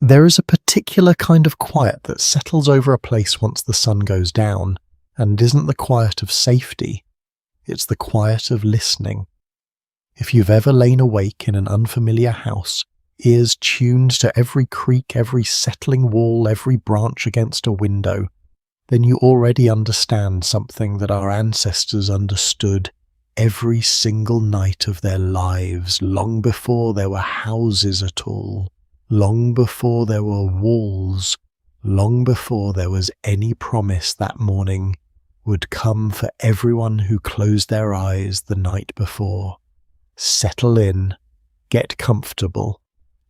There is a particular kind of quiet that settles over a place once the sun goes down, and isn't the quiet of safety, it's the quiet of listening. If you've ever lain awake in an unfamiliar house, ears tuned to every creak, every settling wall, every branch against a window, then you already understand something that our ancestors understood every single night of their lives, long before there were houses at all, long before there were walls, long before there was any promise that morning would come for everyone who closed their eyes the night before. Settle in, get comfortable,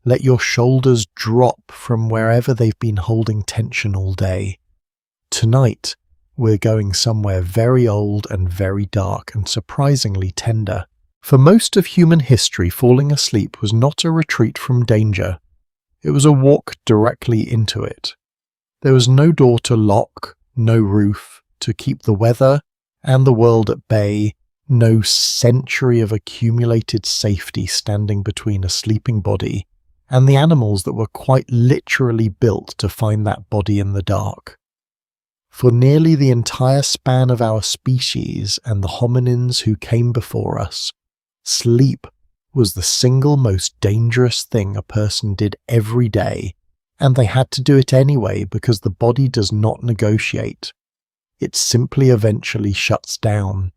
let your shoulders drop from wherever they've been holding tension all day. Tonight, we're going somewhere very old and very dark and surprisingly tender. For most of human history, falling asleep was not a retreat from danger. It was a walk directly into it. There was no door to lock, no roof to keep the weather and the world at bay, no century of accumulated safety standing between a sleeping body and the animals that were quite literally built to find that body in the dark. For nearly the entire span of our species and the hominins who came before us, sleep was the single most dangerous thing a person did every day, and they had to do it anyway because the body does not negotiate. It simply eventually shuts down.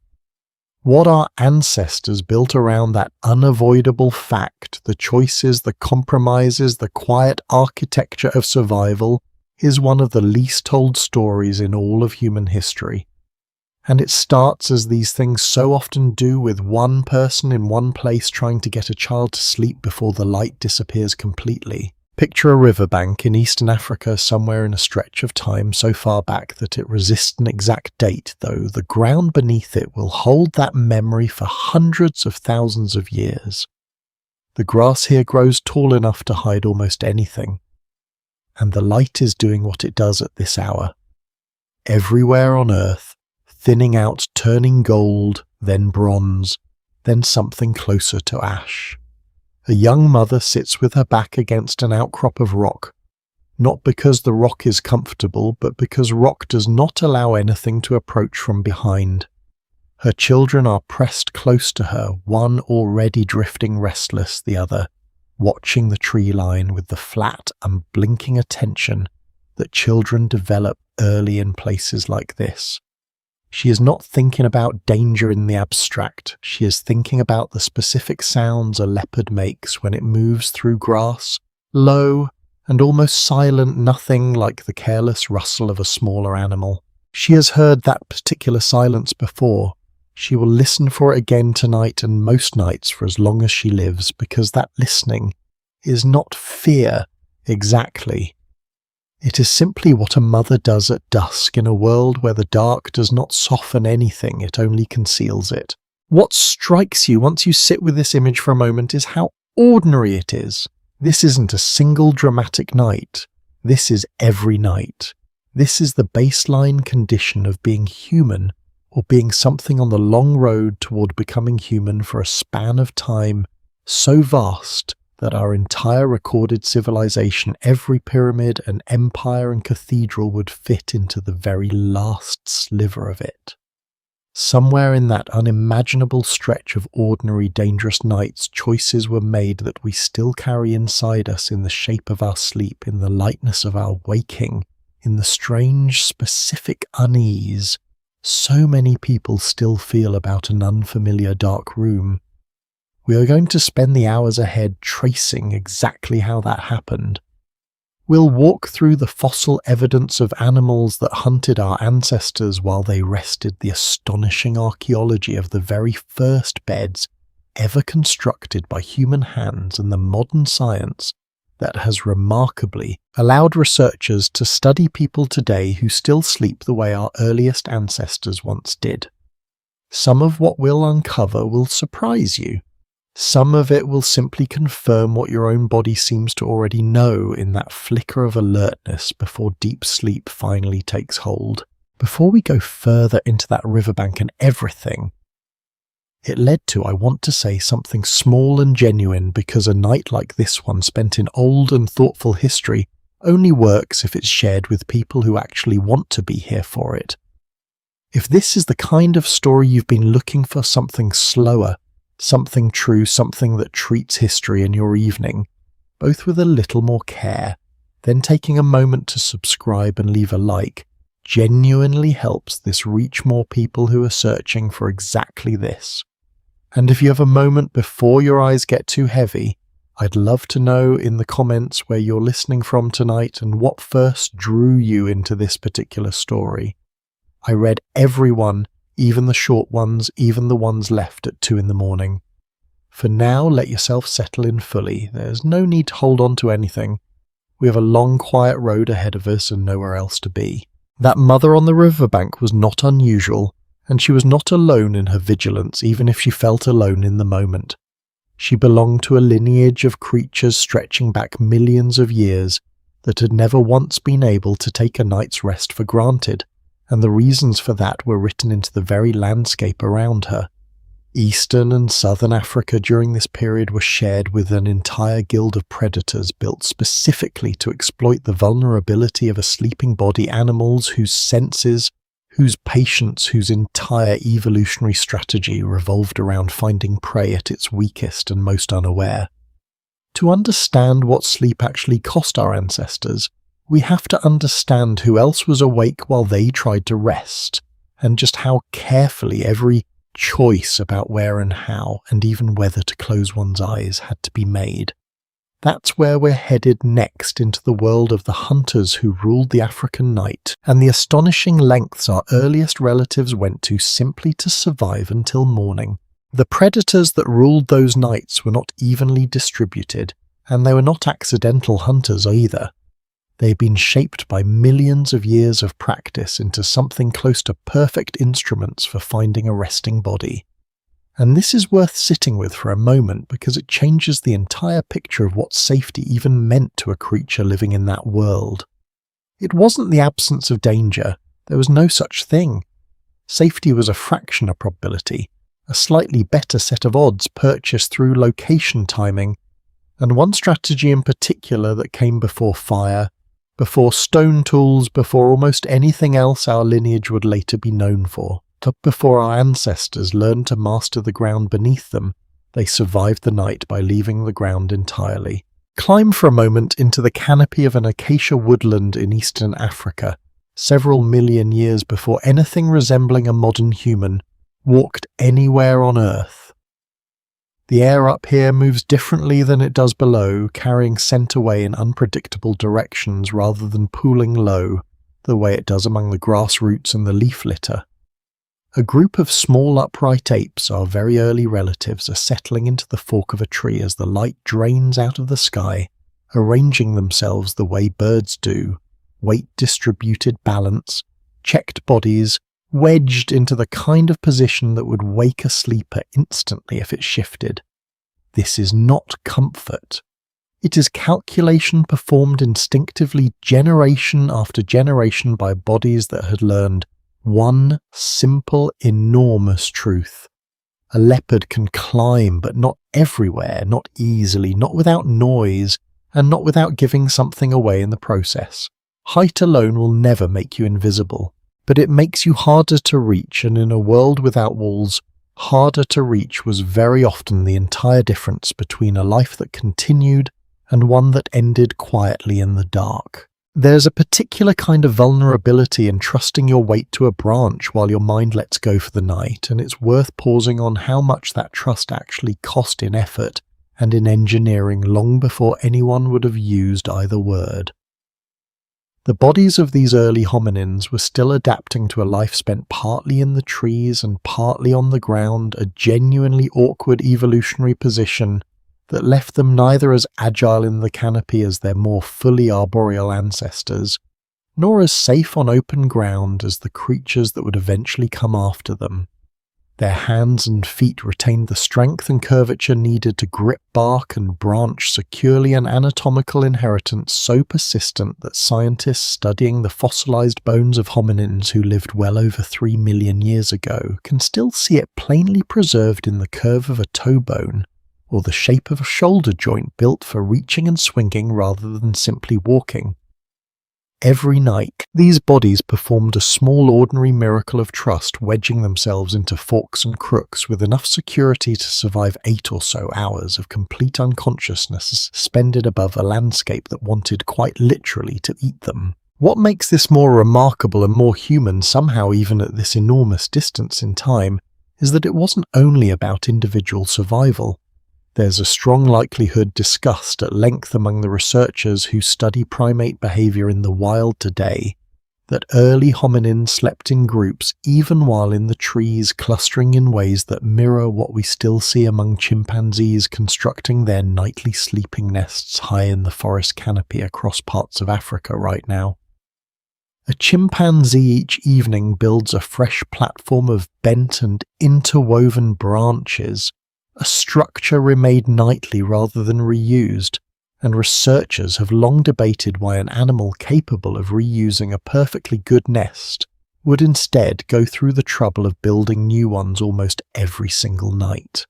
What our ancestors built around that unavoidable fact, the choices, the compromises, the quiet architecture of survival, is one of the least told stories in all of human history. And it starts, as these things so often do, with one person in one place trying to get a child to sleep before the light disappears completely. Picture a riverbank in Eastern Africa somewhere in a stretch of time so far back that it resists an exact date, though the ground beneath it will hold that memory for hundreds of thousands of years. The grass here grows tall enough to hide almost anything, and the light is doing what it does at this hour. Everywhere on Earth, thinning out, turning gold, then bronze, then something closer to ash. A young mother sits with her back against an outcrop of rock, not because the rock is comfortable, but because rock does not allow anything to approach from behind. Her children are pressed close to her, one already drifting restless, the other watching the tree line with the flat, unblinking attention that children develop early in places like this. She is not thinking about danger in the abstract. She is thinking about the specific sounds a leopard makes when it moves through grass, low and almost silent, nothing like the careless rustle of a smaller animal. She has heard that particular silence before. She will listen for it again tonight and most nights for as long as she lives, because that listening is not fear exactly. It is simply what a mother does at dusk in a world where the dark does not soften anything, it only conceals it. What strikes you once you sit with this image for a moment is how ordinary it is. This isn't a single dramatic night. This is every night. This is the baseline condition of being human, or being something on the long road toward becoming human for a span of time so vast that our entire recorded civilization, every pyramid and empire and cathedral would fit into the very last sliver of it. Somewhere in that unimaginable stretch of ordinary dangerous nights, choices were made that we still carry inside us in the shape of our sleep, in the lightness of our waking, in the strange, specific unease so many people still feel about an unfamiliar dark room. We are going to spend the hours ahead tracing exactly how that happened. We'll walk through the fossil evidence of animals that hunted our ancestors while they rested, the astonishing archaeology of the very first beds ever constructed by human hands, and the modern science that has remarkably allowed researchers to study people today who still sleep the way our earliest ancestors once did. Some of what we'll uncover will surprise you. Some of it will simply confirm what your own body seems to already know in that flicker of alertness before deep sleep finally takes hold. Before we go further into that riverbank and everything, It led to, I want to say, something small and genuine, because a night like this one spent in old and thoughtful history only works if it's shared with people who actually want to be here for it. If this is the kind of story you've been looking for, something slower, something true, something that treats history in your evening, both with a little more care, then taking a moment to subscribe and leave a like, genuinely helps this reach more people who are searching for exactly this. And if you have a moment before your eyes get too heavy, I'd love to know in the comments where you're listening from tonight and what first drew you into this particular story. I read every one, even the short ones, even the ones left at 2 a.m. For now, let yourself settle in fully. There's no need to hold on to anything. We have a long, quiet road ahead of us and nowhere else to be. That mother on the riverbank was not unusual, and she was not alone in her vigilance, even if she felt alone in the moment. She belonged to a lineage of creatures stretching back millions of years that had never once been able to take a night's rest for granted, and the reasons for that were written into the very landscape around her. Eastern and Southern Africa during this period were shared with an entire guild of predators built specifically to exploit the vulnerability of a sleeping body, animals whose senses, whose patience, whose entire evolutionary strategy revolved around finding prey at its weakest and most unaware. To understand what sleep actually cost our ancestors, we have to understand who else was awake while they tried to rest, and just how carefully every choice about where and how, and even whether to close one's eyes, had to be made. That's where we're headed next, into the world of the hunters who ruled the African night, and the astonishing lengths our earliest relatives went to simply to survive until morning. The predators that ruled those nights were not evenly distributed, and they were not accidental hunters either. They had been shaped by millions of years of practice into something close to perfect instruments for finding a resting body. And this is worth sitting with for a moment, because it changes the entire picture of what safety even meant to a creature living in that world. It wasn't the absence of danger. There was no such thing. Safety was a fraction of probability, a slightly better set of odds purchased through location timing, and one strategy in particular that came before fire, before stone tools, before almost anything else our lineage would later be known for. But before our ancestors learned to master the ground beneath them, they survived the night by leaving the ground entirely. Climb for a moment into the canopy of an acacia woodland in eastern Africa, several million years before anything resembling a modern human walked anywhere on Earth. The air up here moves differently than it does below, carrying scent away in unpredictable directions rather than pooling low, the way it does among the grass roots and the leaf litter. A group of small upright apes, our very early relatives, are settling into the fork of a tree as the light drains out of the sky, arranging themselves the way birds do, weight-distributed balance, checked bodies, wedged into the kind of position that would wake a sleeper instantly if it shifted. This is not comfort. It is calculation performed instinctively generation after generation by bodies that had learned one simple, enormous truth. A leopard can climb, but not everywhere, not easily, not without noise, and not without giving something away in the process. Height alone will never make you invisible, but it makes you harder to reach, and in a world without walls, harder to reach was very often the entire difference between a life that continued and one that ended quietly in the dark. There's a particular kind of vulnerability in trusting your weight to a branch while your mind lets go for the night, and it's worth pausing on how much that trust actually cost in effort and in engineering long before anyone would have used either word. The bodies of these early hominins were still adapting to a life spent partly in the trees and partly on the ground, a genuinely awkward evolutionary position that left them neither as agile in the canopy as their more fully arboreal ancestors, nor as safe on open ground as the creatures that would eventually come after them. Their hands and feet retained the strength and curvature needed to grip bark and branch securely, an anatomical inheritance so persistent that scientists studying the fossilized bones of hominins who lived well over 3 million years ago can still see it plainly preserved in the curve of a toe bone, or the shape of a shoulder joint built for reaching and swinging rather than simply walking. Every night, these bodies performed a small ordinary miracle of trust, wedging themselves into forks and crooks with enough security to survive 8 or so hours of complete unconsciousness suspended above a landscape that wanted quite literally to eat them. What makes this more remarkable and more human, somehow even at this enormous distance in time, is that it wasn't only about individual survival. There's a strong likelihood discussed at length among the researchers who study primate behavior in the wild today that early hominins slept in groups even while in the trees, clustering in ways that mirror what we still see among chimpanzees constructing their nightly sleeping nests high in the forest canopy across parts of Africa right now. A chimpanzee each evening builds a fresh platform of bent and interwoven branches, a structure remade nightly rather than reused, and researchers have long debated why an animal capable of reusing a perfectly good nest would instead go through the trouble of building new ones almost every single night.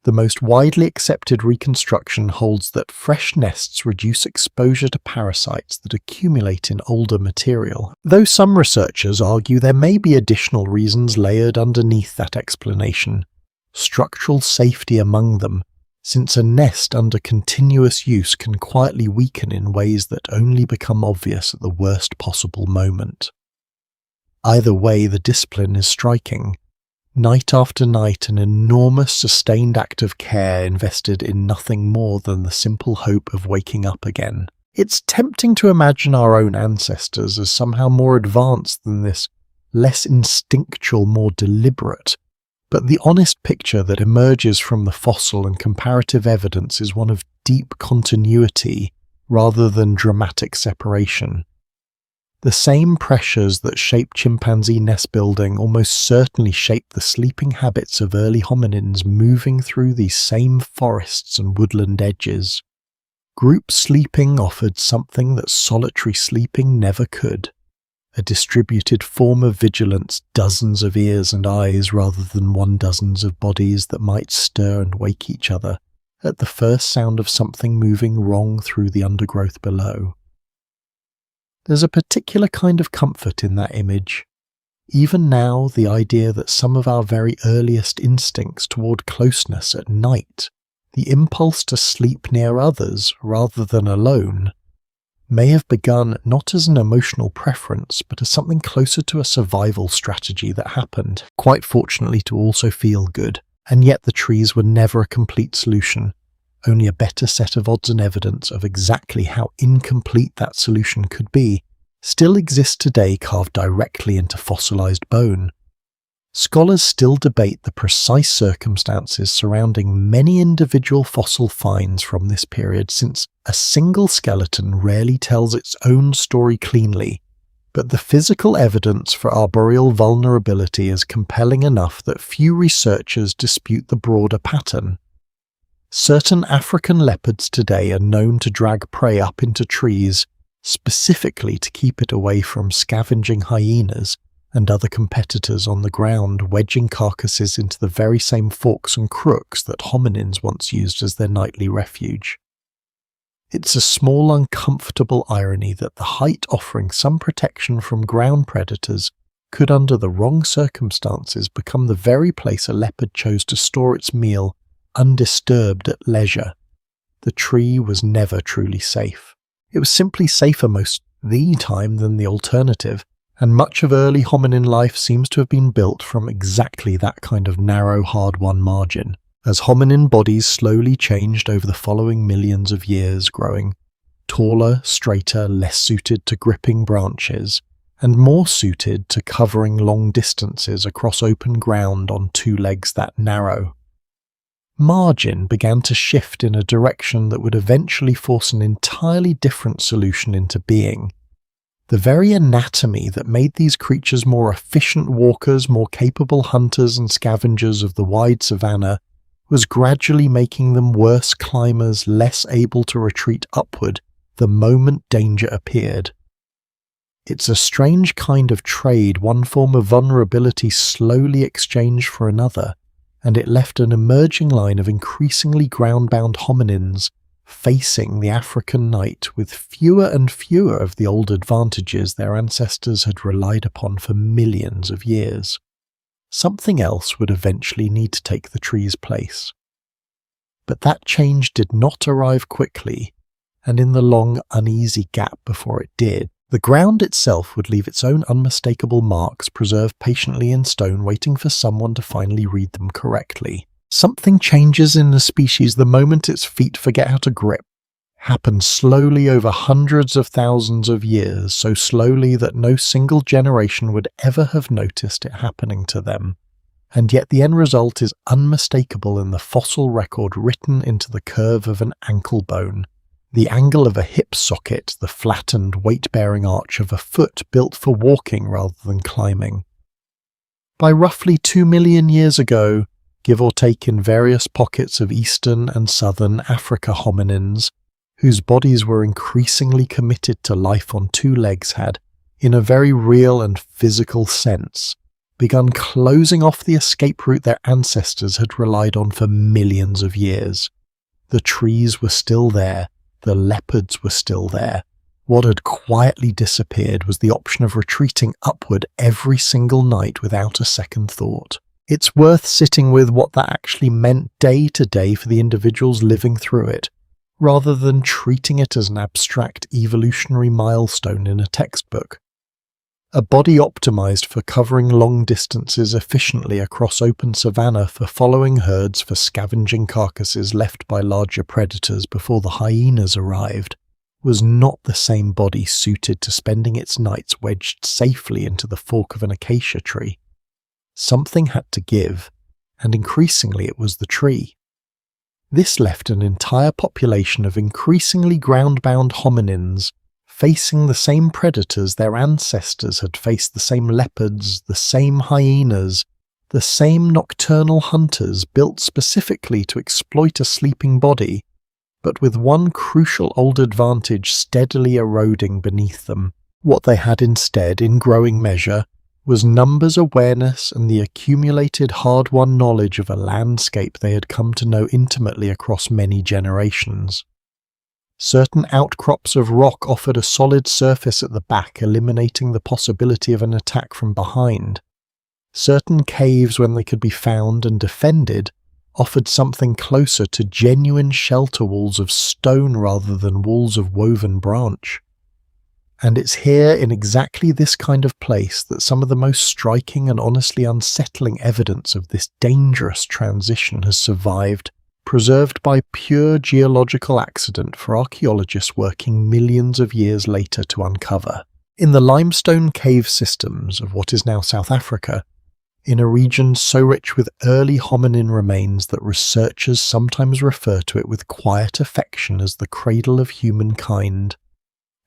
The most widely accepted reconstruction holds that fresh nests reduce exposure to parasites that accumulate in older material, though some researchers argue there may be additional reasons layered underneath that explanation. Structural safety among them, since a nest under continuous use can quietly weaken in ways that only become obvious at the worst possible moment. Either way, the discipline is striking. Night after night, an enormous sustained act of care invested in nothing more than the simple hope of waking up again. It's tempting to imagine our own ancestors as somehow more advanced than this, less instinctual, more deliberate. But the honest picture that emerges from the fossil and comparative evidence is one of deep continuity rather than dramatic separation. The same pressures that shape chimpanzee nest building almost certainly shape the sleeping habits of early hominins moving through these same forests and woodland edges. Group sleeping offered something that solitary sleeping never could. A distributed form of vigilance, dozens of ears and eyes rather than 12 of bodies that might stir and wake each other at the first sound of something moving wrong through the undergrowth below. There's a particular kind of comfort in that image. Even now, the idea that some of our very earliest instincts toward closeness at night, the impulse to sleep near others rather than alone, may have begun not as an emotional preference, but as something closer to a survival strategy that happened, quite fortunately to also feel good. And yet the trees were never a complete solution, only a better set of odds and evidence of exactly how incomplete that solution could be still exists today, carved directly into fossilized bone. Scholars still debate the precise circumstances surrounding many individual fossil finds from this period, since a single skeleton rarely tells its own story cleanly, but the physical evidence for arboreal vulnerability is compelling enough that few researchers dispute the broader pattern. Certain African leopards today are known to drag prey up into trees, specifically to keep it away from scavenging hyenas and other competitors on the ground, wedging carcasses into the very same forks and crooks that hominins once used as their nightly refuge. It's a small, uncomfortable irony that the height offering some protection from ground predators could, under the wrong circumstances, become the very place a leopard chose to store its meal, undisturbed at leisure. The tree was never truly safe. It was simply safer most the time than the alternative, and much of early hominin life seems to have been built from exactly that kind of narrow, hard-won margin. As hominin bodies slowly changed over the following millions of years, growing taller, straighter, less suited to gripping branches, and more suited to covering long distances across open ground on 2 legs that narrow. Margin began to shift in a direction that would eventually force an entirely different solution into being. The very anatomy that made these creatures more efficient walkers, more capable hunters and scavengers of the wide savanna, was gradually making them worse climbers, less able to retreat upward the moment danger appeared. It's a strange kind of trade, one form of vulnerability slowly exchanged for another, and it left an emerging line of increasingly ground-bound hominins facing the African night with fewer and fewer of the old advantages their ancestors had relied upon for millions of years. Something else would eventually need to take the tree's place. But that change did not arrive quickly, and in the long, uneasy gap before it did, the ground itself would leave its own unmistakable marks preserved patiently in stone, waiting for someone to finally read them correctly. Something changes in the species the moment its feet forget how to grip. Happens slowly over hundreds of thousands of years, so slowly that no single generation would ever have noticed it happening to them. And yet the end result is unmistakable in the fossil record written into the curve of an ankle bone, the angle of a hip socket, the flattened, weight-bearing arch of a foot built for walking rather than climbing. By roughly 2 million years ago, give or take in various pockets of eastern and southern Africa, hominins, whose bodies were increasingly committed to life on two legs, had, in a very real and physical sense, begun closing off the escape route their ancestors had relied on for millions of years. The trees were still there, the leopards were still there. What had quietly disappeared was the option of retreating upward every single night without a second thought. It's worth sitting with what that actually meant day to day for the individuals living through it, rather than treating it as an abstract evolutionary milestone in a textbook. A body optimized for covering long distances efficiently across open savanna, for following herds, for scavenging carcasses left by larger predators before the hyenas arrived, was not the same body suited to spending its nights wedged safely into the fork of an acacia tree. Something had to give, and increasingly it was the tree. This left an entire population of increasingly ground-bound hominins facing the same predators their ancestors had faced, the same leopards, the same hyenas, the same nocturnal hunters built specifically to exploit a sleeping body, but with one crucial old advantage steadily eroding beneath them. What they had instead, in growing measure, was numbers awareness and the accumulated hard-won knowledge of a landscape they had come to know intimately across many generations. Certain outcrops of rock offered a solid surface at the back, eliminating the possibility of an attack from behind. Certain caves, when they could be found and defended, offered something closer to genuine shelter walls of stone rather than walls of woven branch. And it's here, in exactly this kind of place, that some of the most striking and honestly unsettling evidence of this dangerous transition has survived, preserved by pure geological accident for archaeologists working millions of years later to uncover. In the limestone cave systems of what is now South Africa, in a region so rich with early hominin remains that researchers sometimes refer to it with quiet affection as the cradle of humankind,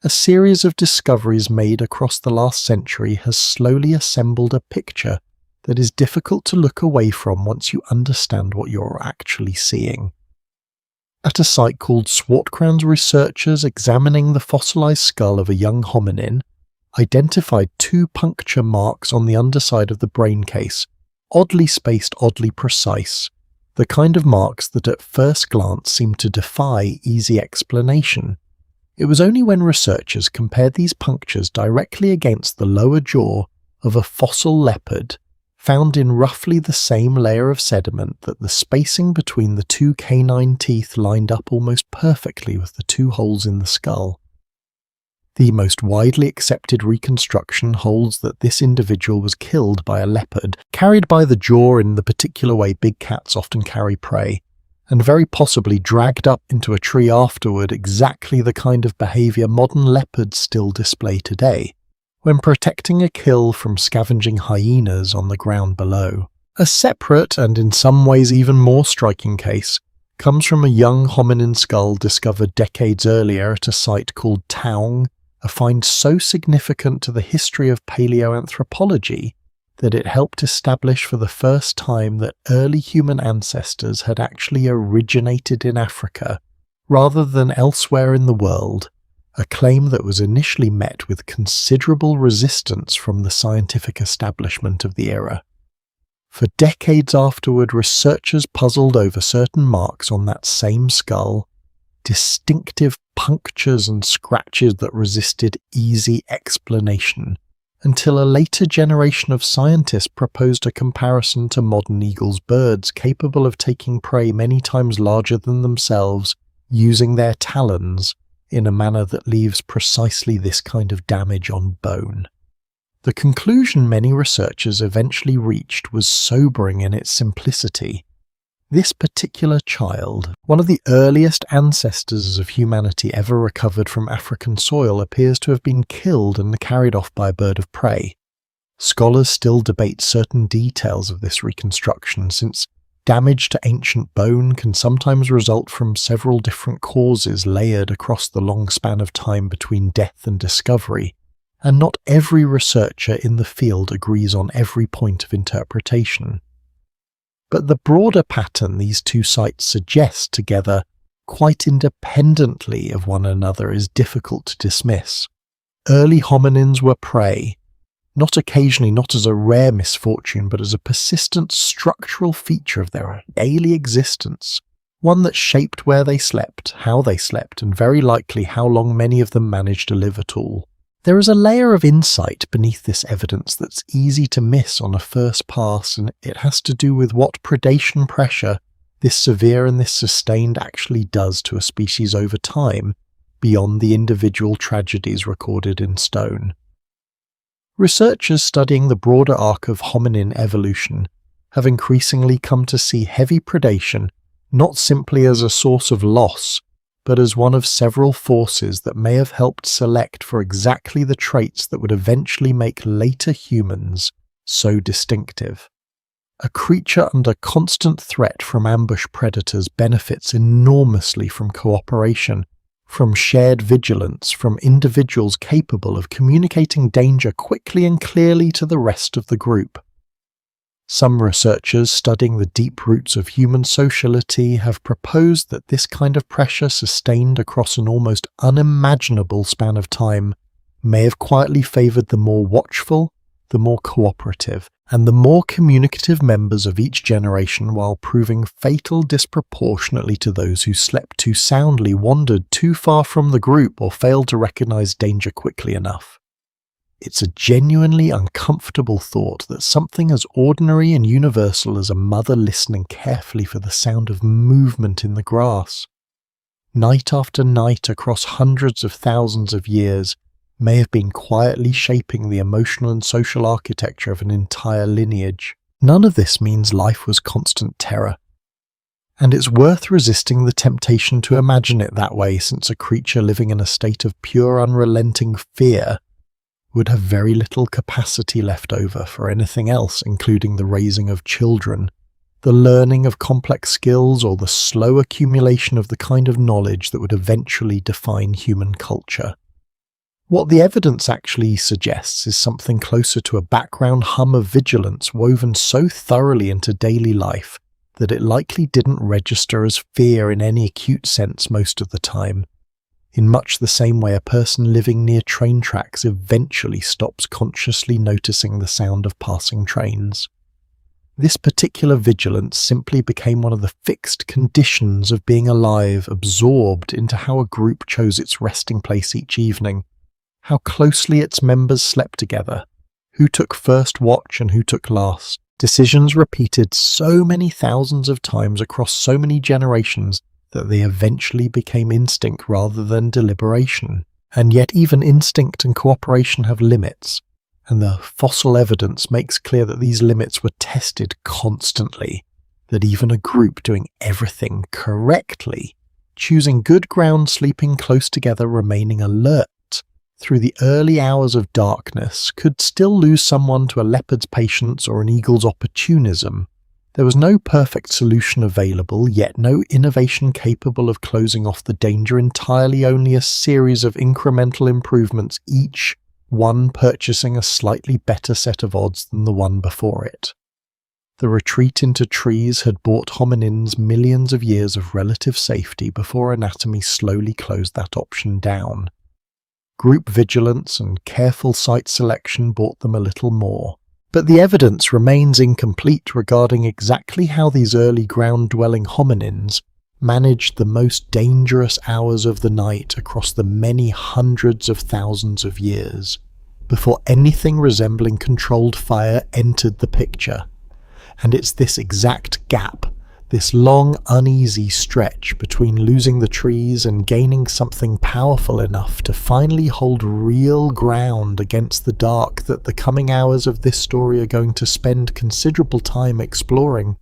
a series of discoveries made across the last century has slowly assembled a picture that is difficult to look away from once you understand what you're actually seeing. At a site called Swartkrans, researchers examining the fossilized skull of a young hominin identified 2 puncture marks on the underside of the brain case, oddly spaced, oddly precise, the kind of marks that at first glance seemed to defy easy explanation. It was only when researchers compared these punctures directly against the lower jaw of a fossil leopard, found in roughly the same layer of sediment, that the spacing between the 2 canine teeth lined up almost perfectly with the 2 holes in the skull. The most widely accepted reconstruction holds that this individual was killed by a leopard, carried by the jaw in the particular way big cats often carry prey, and very possibly dragged up into a tree afterward, exactly the kind of behaviour modern leopards still display today, when protecting a kill from scavenging hyenas on the ground below. A separate, and in some ways even more striking case, comes from a young hominin skull discovered decades earlier at a site called Taung, a find so significant to the history of paleoanthropology that it helped establish for the first time that early human ancestors had actually originated in Africa rather than elsewhere in the world, a claim that was initially met with considerable resistance from the scientific establishment of the era. For decades afterward, researchers puzzled over certain marks on that same skull, distinctive punctures and scratches that resisted easy explanation, until a later generation of scientists proposed a comparison to modern eagles' birds capable of taking prey many times larger than themselves using their talons in a manner that leaves precisely this kind of damage on bone. The conclusion many researchers eventually reached was sobering in its simplicity. This particular child, one of the earliest ancestors of humanity ever recovered from African soil, appears to have been killed and carried off by a bird of prey. Scholars still debate certain details of this reconstruction, since damage to ancient bone can sometimes result from several different causes layered across the long span of time between death and discovery, and not every researcher in the field agrees on every point of interpretation. But the broader pattern these two sites suggest together, quite independently of one another, is difficult to dismiss. Early hominins were prey, not occasionally, not as a rare misfortune, but as a persistent structural feature of their daily existence, one that shaped where they slept, how they slept, and very likely how long many of them managed to live at all. There is a layer of insight beneath this evidence that's easy to miss on a first pass, and it has to do with what predation pressure this severe and this sustained actually does to a species over time, beyond the individual tragedies recorded in stone. Researchers studying the broader arc of hominin evolution have increasingly come to see heavy predation not simply as a source of loss, but as one of several forces that may have helped select for exactly the traits that would eventually make later humans so distinctive. A creature under constant threat from ambush predators benefits enormously from cooperation, from shared vigilance, from individuals capable of communicating danger quickly and clearly to the rest of the group. Some researchers studying the deep roots of human sociality have proposed that this kind of pressure sustained across an almost unimaginable span of time may have quietly favoured the more watchful, the more cooperative, and the more communicative members of each generation, while proving fatal disproportionately to those who slept too soundly, wandered too far from the group, or failed to recognise danger quickly enough. It's a genuinely uncomfortable thought that something as ordinary and universal as a mother listening carefully for the sound of movement in the grass, night after night across hundreds of thousands of years, may have been quietly shaping the emotional and social architecture of an entire lineage. None of this means life was constant terror, and it's worth resisting the temptation to imagine it that way, since a creature living in a state of pure unrelenting fear would have very little capacity left over for anything else, including the raising of children, the learning of complex skills, or the slow accumulation of the kind of knowledge that would eventually define human culture. What the evidence actually suggests is something closer to a background hum of vigilance woven so thoroughly into daily life that it likely didn't register as fear in any acute sense most of the time, in much the same way a person living near train tracks eventually stops consciously noticing the sound of passing trains. This particular vigilance simply became one of the fixed conditions of being alive, absorbed into how a group chose its resting place each evening, how closely its members slept together, who took first watch and who took last. Decisions repeated so many thousands of times across so many generations that they eventually became instinct rather than deliberation. And yet even instinct and cooperation have limits, and the fossil evidence makes clear that these limits were tested constantly, that even a group doing everything correctly, choosing good ground, sleeping close together, remaining alert through the early hours of darkness, could still lose someone to a leopard's patience or an eagle's opportunism, There was no perfect solution available, yet no innovation capable of closing off the danger entirely, only a series of incremental improvements, each one purchasing a slightly better set of odds than the one before it. The retreat into trees had bought hominins millions of years of relative safety before anatomy slowly closed that option down. Group vigilance and careful site selection bought them a little more. But the evidence remains incomplete regarding exactly how these early ground-dwelling hominins managed the most dangerous hours of the night across the many hundreds of thousands of years, before anything resembling controlled fire entered the picture. And it's this exact gap, this long, uneasy stretch between losing the trees and gaining something powerful enough to finally hold real ground against the dark, that the coming hours of this story are going to spend considerable time exploring.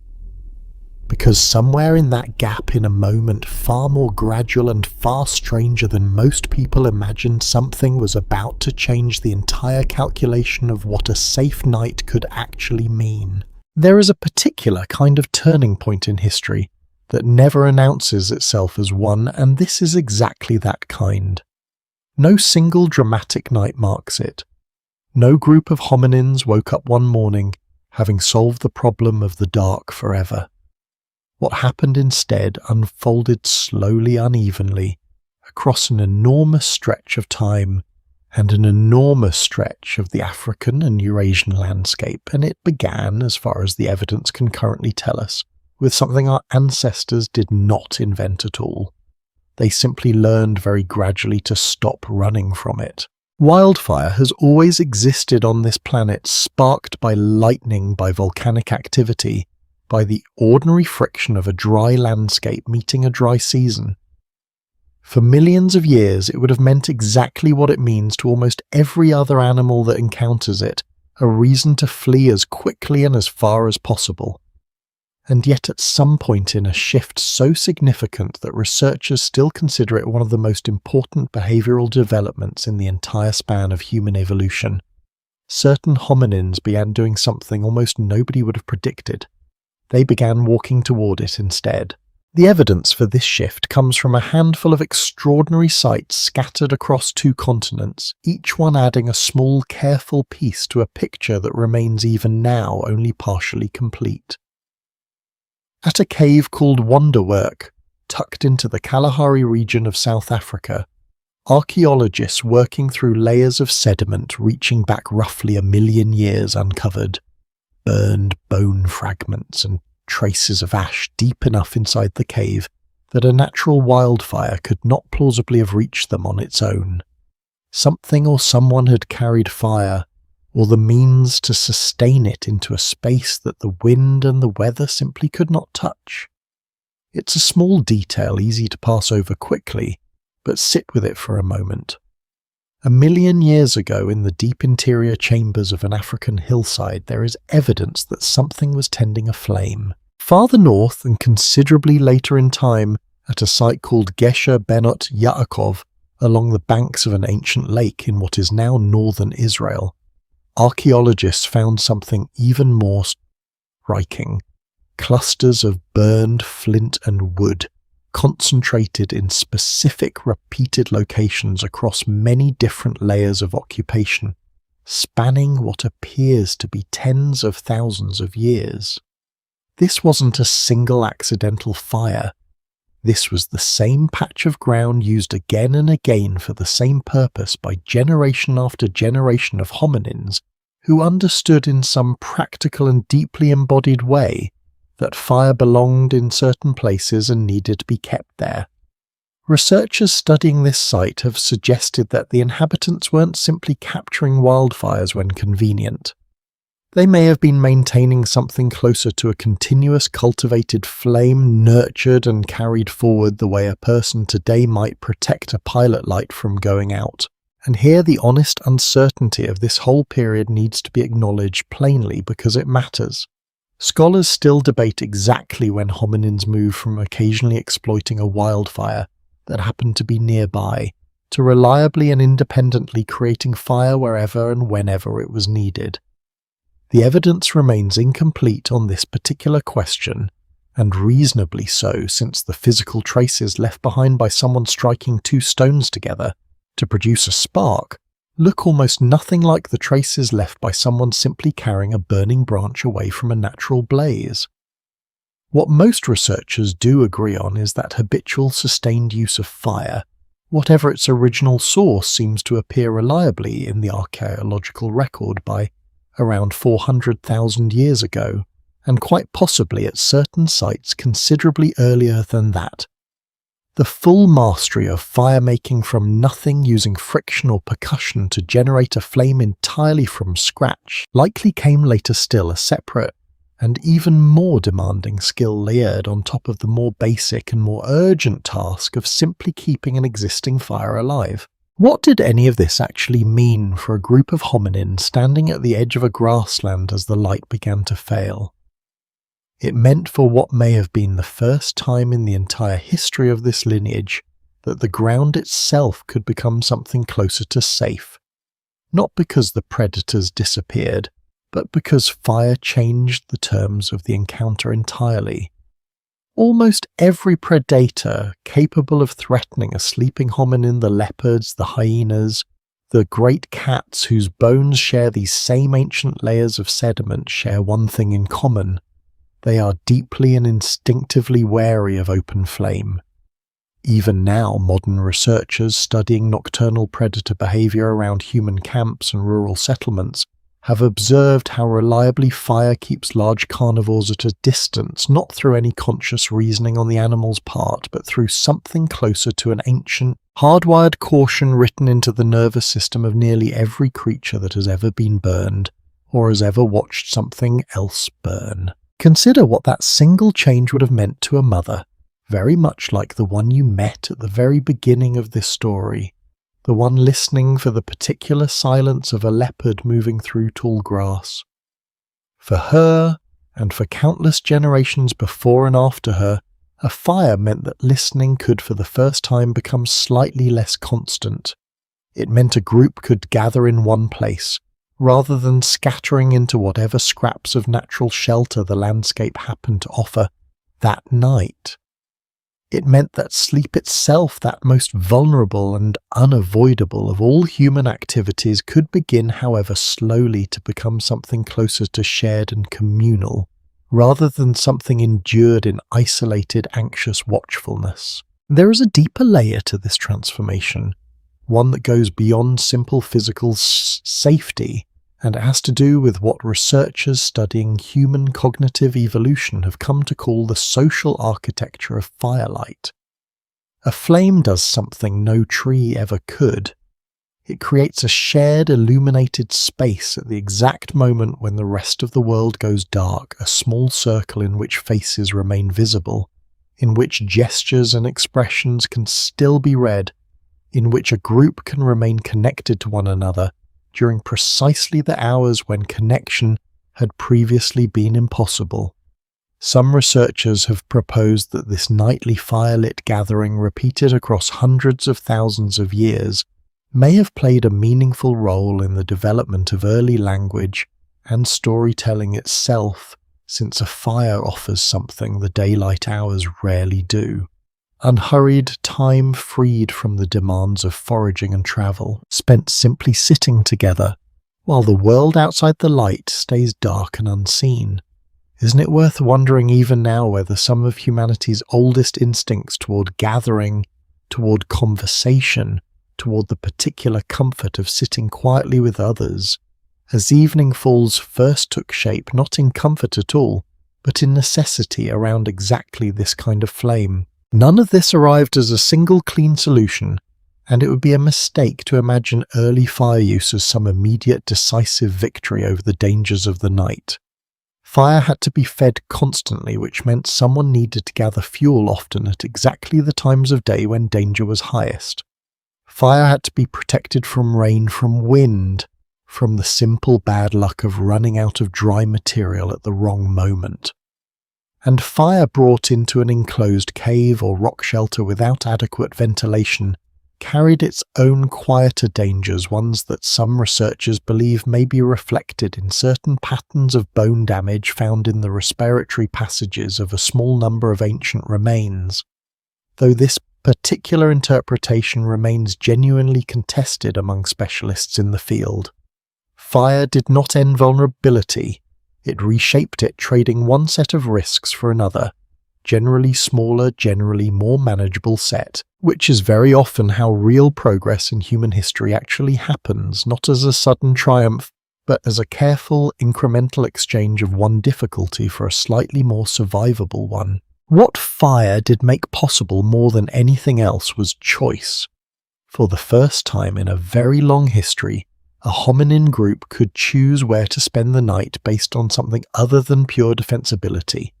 Because somewhere in that gap, in a moment far more gradual and far stranger than most people imagined, something was about to change the entire calculation of what a safe night could actually mean. There is a particular kind of turning point in history that never announces itself as one, and this is exactly that kind. No single dramatic night marks it. No group of hominins woke up one morning having solved the problem of the dark forever. What happened instead unfolded slowly, unevenly, across an enormous stretch of time and an enormous stretch of the African and Eurasian landscape, and it began, as far as the evidence can currently tell us, with something our ancestors did not invent at all. They simply learned very gradually to stop running from it. Wildfire has always existed on this planet, sparked by lightning, by volcanic activity, by the ordinary friction of a dry landscape meeting a dry season. For millions of years, it would have meant exactly what it means to almost every other animal that encounters it, a reason to flee as quickly and as far as possible. And yet at some point in a shift so significant that researchers still consider it one of the most important behavioral developments in the entire span of human evolution, certain hominins began doing something almost nobody would have predicted. They began walking toward it instead. The evidence for this shift comes from a handful of extraordinary sites scattered across 2 continents, each one adding a small, careful piece to a picture that remains even now only partially complete. At a cave called Wonderwerk, tucked into the Kalahari region of South Africa, archaeologists working through layers of sediment reaching back roughly 1 million years uncovered burned bone fragments and traces of ash deep enough inside the cave that a natural wildfire could not plausibly have reached them on its own. Something or someone had carried fire, or the means to sustain it into a space that the wind and the weather simply could not touch. It's a small detail easy to pass over quickly, but sit with it for a moment. 1 million years ago, in the deep interior chambers of an African hillside, there is evidence that something was tending a flame. Farther north, and considerably later in time, at a site called Gesher Benot Yaakov, along the banks of an ancient lake in what is now northern Israel, archaeologists found something even more striking. Clusters of burned flint and wood, concentrated in specific repeated locations across many different layers of occupation, spanning what appears to be tens of thousands of years. This wasn't a single accidental fire. This was the same patch of ground used again and again for the same purpose by generation after generation of hominins who understood in some practical and deeply embodied way that fire belonged in certain places and needed to be kept there. Researchers studying this site have suggested that the inhabitants weren't simply capturing wildfires when convenient. They may have been maintaining something closer to a continuous cultivated flame, nurtured and carried forward the way a person today might protect a pilot light from going out. And here the honest uncertainty of this whole period needs to be acknowledged plainly because it matters. Scholars still debate exactly when hominins moved from occasionally exploiting a wildfire that happened to be nearby to reliably and independently creating fire wherever and whenever it was needed. The evidence remains incomplete on this particular question, and reasonably so, since the physical traces left behind by someone striking two stones together to produce a spark look almost nothing like the traces left by someone simply carrying a burning branch away from a natural blaze. What most researchers do agree on is that habitual sustained use of fire, whatever its original source, seems to appear reliably in the archaeological record by around 400,000 years ago, and quite possibly at certain sites considerably earlier than that. The full mastery of fire-making from nothing using friction or percussion to generate a flame entirely from scratch likely came later still, a separate and even more demanding skill layered on top of the more basic and more urgent task of simply keeping an existing fire alive. What did any of this actually mean for a group of hominins standing at the edge of a grassland as the light began to fail? It meant for what may have been the first time in the entire history of this lineage that the ground itself could become something closer to safe, not because the predators disappeared, but because fire changed the terms of the encounter entirely. Almost every predator capable of threatening a sleeping hominin, the leopards, the hyenas, the great cats whose bones share these same ancient layers of sediment, share one thing in common. They are deeply and instinctively wary of open flame. Even now, modern researchers studying nocturnal predator behavior around human camps and rural settlements have observed how reliably fire keeps large carnivores at a distance, not through any conscious reasoning on the animal's part, but through something closer to an ancient, hardwired caution written into the nervous system of nearly every creature that has ever been burned, or has ever watched something else burn. Consider what that single change would have meant to a mother, very much like the one you met at the very beginning of this story, the one listening for the particular silence of a leopard moving through tall grass. For her, and for countless generations before and after her, a fire meant that listening could for the first time become slightly less constant. It meant a group could gather in one place, rather than scattering into whatever scraps of natural shelter the landscape happened to offer that night. It meant that sleep itself, that most vulnerable and unavoidable of all human activities, could begin, however slowly, to become something closer to shared and communal, rather than something endured in isolated, anxious watchfulness. There is a deeper layer to this transformation, one that goes beyond simple physical safety, and it has to do with what researchers studying human cognitive evolution have come to call the social architecture of firelight. A flame does something no tree ever could. It creates a shared illuminated space at the exact moment when the rest of the world goes dark, a small circle in which faces remain visible, in which gestures and expressions can still be read, in which a group can remain connected to one another during precisely the hours when connection had previously been impossible. Some researchers have proposed that this nightly firelit gathering, repeated across hundreds of thousands of years, may have played a meaningful role in the development of early language and storytelling itself, since a fire offers something the daylight hours rarely do. Unhurried time freed from the demands of foraging and travel, spent simply sitting together, while the world outside the light stays dark and unseen. Isn't it worth wondering even now whether some of humanity's oldest instincts toward gathering, toward conversation, toward the particular comfort of sitting quietly with others, as evening falls first took shape not in comfort at all, but in necessity around exactly this kind of flame? None of this arrived as a single clean solution, and it would be a mistake to imagine early fire use as some immediate decisive victory over the dangers of the night. Fire had to be fed constantly, which meant someone needed to gather fuel often at exactly the times of day when danger was highest. Fire had to be protected from rain, from wind, from the simple bad luck of running out of dry material at the wrong moment. And fire brought into an enclosed cave or rock shelter without adequate ventilation carried its own quieter dangers, ones that some researchers believe may be reflected in certain patterns of bone damage found in the respiratory passages of a small number of ancient remains, though this particular interpretation remains genuinely contested among specialists in the field. Fire did not end vulnerability, it reshaped it, trading one set of risks for another, generally smaller, generally more manageable set, which is very often how real progress in human history actually happens, not as a sudden triumph, but as a careful, incremental exchange of one difficulty for a slightly more survivable one. What fire did make possible more than anything else was choice. For the first time in a very long history, a hominin group could choose where to spend the night based on something other than pure defensibility.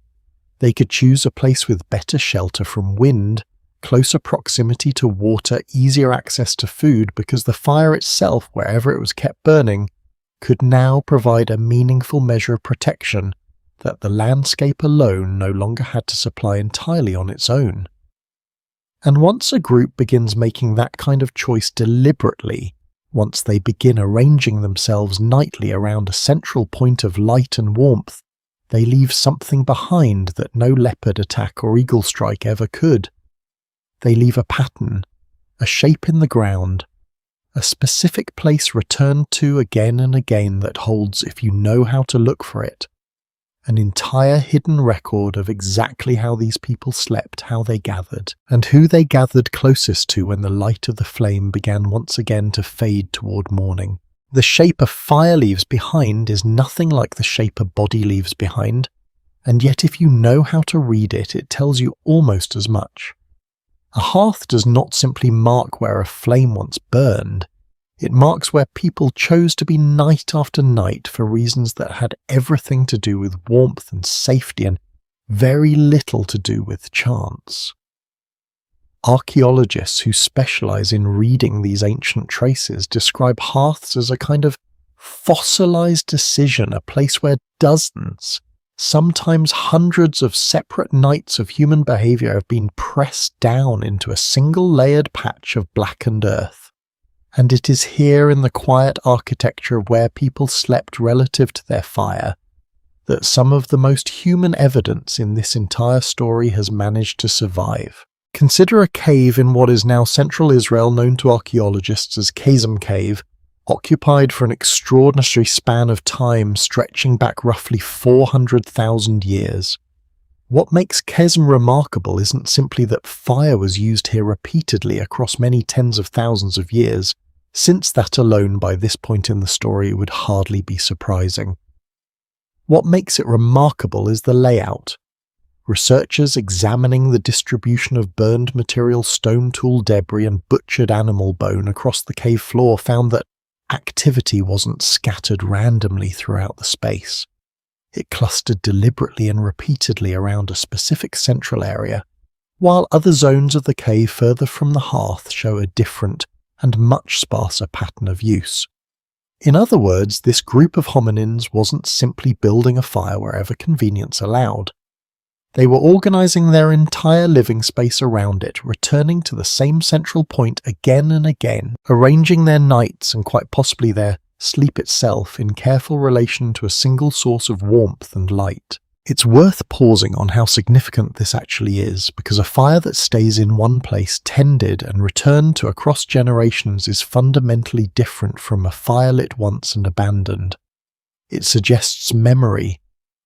They could choose a place with better shelter from wind, closer proximity to water, easier access to food, because the fire itself, wherever it was kept burning, could now provide a meaningful measure of protection that the landscape alone no longer had to supply entirely on its own. And once a group begins making that kind of choice deliberately, once they begin arranging themselves nightly around a central point of light and warmth, they leave something behind that no leopard attack or eagle strike ever could. They leave a pattern, a shape in the ground, a specific place returned to again and again that holds, if you know how to look for it, an entire hidden record of exactly how these people slept, how they gathered, and who they gathered closest to when the light of the flame began once again to fade toward morning. The shape a fire leaves behind is nothing like the shape a body leaves behind, and yet if you know how to read it, it tells you almost as much. A hearth does not simply mark where a flame once burned, it marks where people chose to be night after night for reasons that had everything to do with warmth and safety and very little to do with chance. Archaeologists who specialize in reading these ancient traces describe hearths as a kind of fossilized decision, a place where dozens, sometimes hundreds of separate nights of human behavior have been pressed down into a single layered patch of blackened earth. And it is here in the quiet architecture of where people slept relative to their fire that some of the most human evidence in this entire story has managed to survive. Consider a cave in what is now central Israel, known to archaeologists as Chasm Cave, occupied for an extraordinary span of time stretching back roughly 400,000 years. What makes Chasm remarkable isn't simply that fire was used here repeatedly across many tens of thousands of years, since that alone by this point in the story would hardly be surprising. What makes it remarkable is the layout. Researchers examining the distribution of burned material, stone tool debris and butchered animal bone across the cave floor found that activity wasn't scattered randomly throughout the space. It clustered deliberately and repeatedly around a specific central area, while other zones of the cave further from the hearth show a different and much sparser pattern of use. In other words, this group of hominins wasn't simply building a fire wherever convenience allowed. They were organizing their entire living space around it, returning to the same central point again and again, arranging their nights and quite possibly their sleep itself in careful relation to a single source of warmth and light. It's worth pausing on how significant this actually is, because a fire that stays in one place, tended and returned to across generations, is fundamentally different from a fire lit once and abandoned. It suggests memory.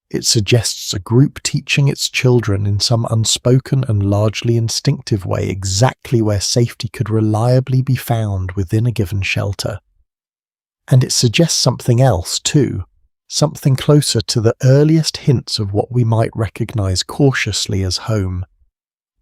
It suggests a group teaching its children in some unspoken and largely instinctive way exactly where safety could reliably be found within a given shelter. And it suggests something else too, something closer to the earliest hints of what we might recognize cautiously as home.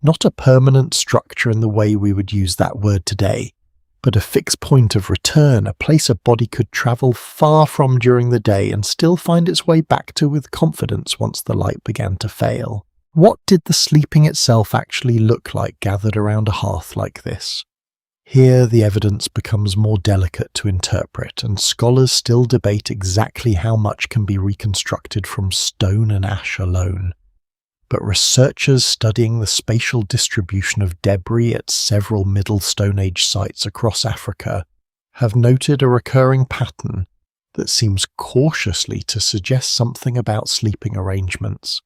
Not a permanent structure in the way we would use that word today, but a fixed point of return, a place a body could travel far from during the day and still find its way back to with confidence once the light began to fail. What did the sleeping itself actually look like gathered around a hearth like this? Here the evidence becomes more delicate to interpret, and scholars still debate exactly how much can be reconstructed from stone and ash alone. but researchers studying the spatial distribution of debris at several Middle Stone Age sites across Africa have noted a recurring pattern that seems cautiously to suggest something about sleeping arrangements.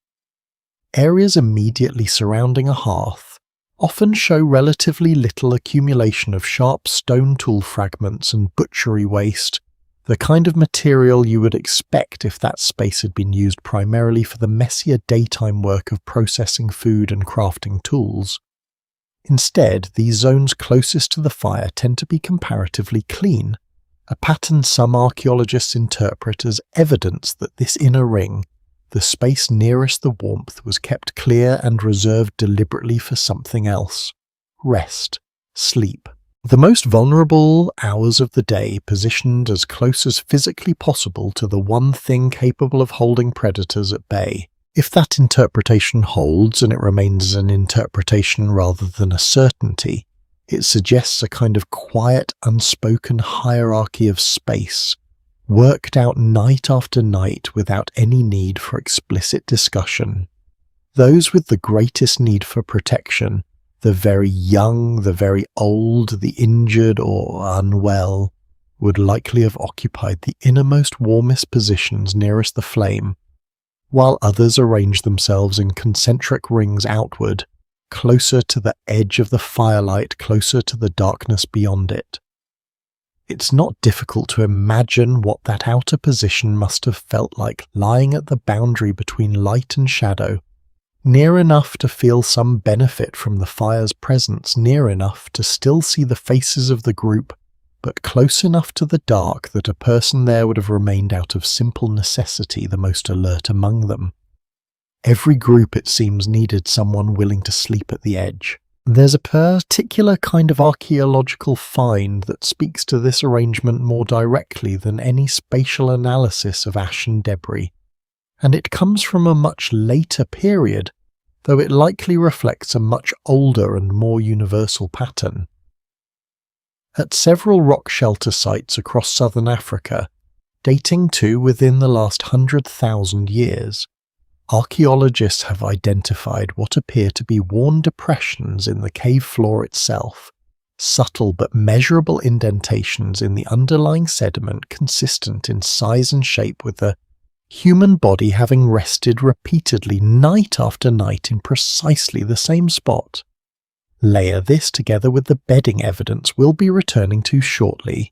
Areas immediately surrounding a hearth often show relatively little accumulation of sharp stone tool fragments and butchery waste, the kind of material you would expect if that space had been used primarily for the messier daytime work of processing food and crafting tools. Instead, these zones closest to the fire tend to be comparatively clean, a pattern some archaeologists interpret as evidence that this inner ring, the space nearest the warmth, was kept clear and reserved deliberately for something else: rest, sleep. The most vulnerable hours of the day positioned as close as physically possible to the one thing capable of holding predators at bay. If that interpretation holds, and it remains an interpretation rather than a certainty, it suggests a kind of quiet, unspoken hierarchy of space, worked out night after night without any need for explicit discussion. Those with the greatest need for protection, the very young, the very old, the injured or unwell, would likely have occupied the innermost, warmest positions nearest the flame, while others arranged themselves in concentric rings outward, closer to the edge of the firelight, closer to the darkness beyond it. It's not difficult to imagine what that outer position must have felt like, lying at the boundary between light and shadow, near enough to feel some benefit from the fire's presence, near enough to still see the faces of the group, but close enough to the dark that a person there would have remained out of simple necessity the most alert among them. Every group, it seems, needed someone willing to sleep at the edge. There's a particular kind of archaeological find that speaks to this arrangement more directly than any spatial analysis of ash and debris, and it comes from a much later period, though it likely reflects a much older and more universal pattern. At several rock shelter sites across southern Africa, dating to within the last 100,000 years, archaeologists have identified what appear to be worn depressions in the cave floor itself, subtle but measurable indentations in the underlying sediment consistent in size and shape with the human body having rested repeatedly night after night in precisely the same spot. Layer this together with the bedding evidence we'll be returning to shortly,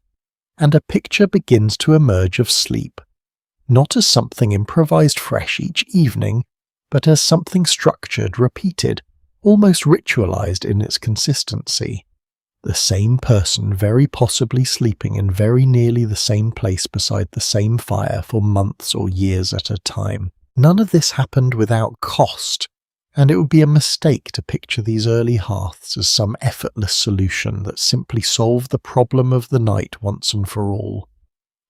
and a picture begins to emerge of sleep, not as something improvised fresh each evening, but as something structured, repeated, almost ritualized in its consistency. The same person very possibly sleeping in very nearly the same place beside the same fire for months or years at a time. None of this happened without cost, and it would be a mistake to picture these early hearths as some effortless solution that simply solved the problem of the night once and for all.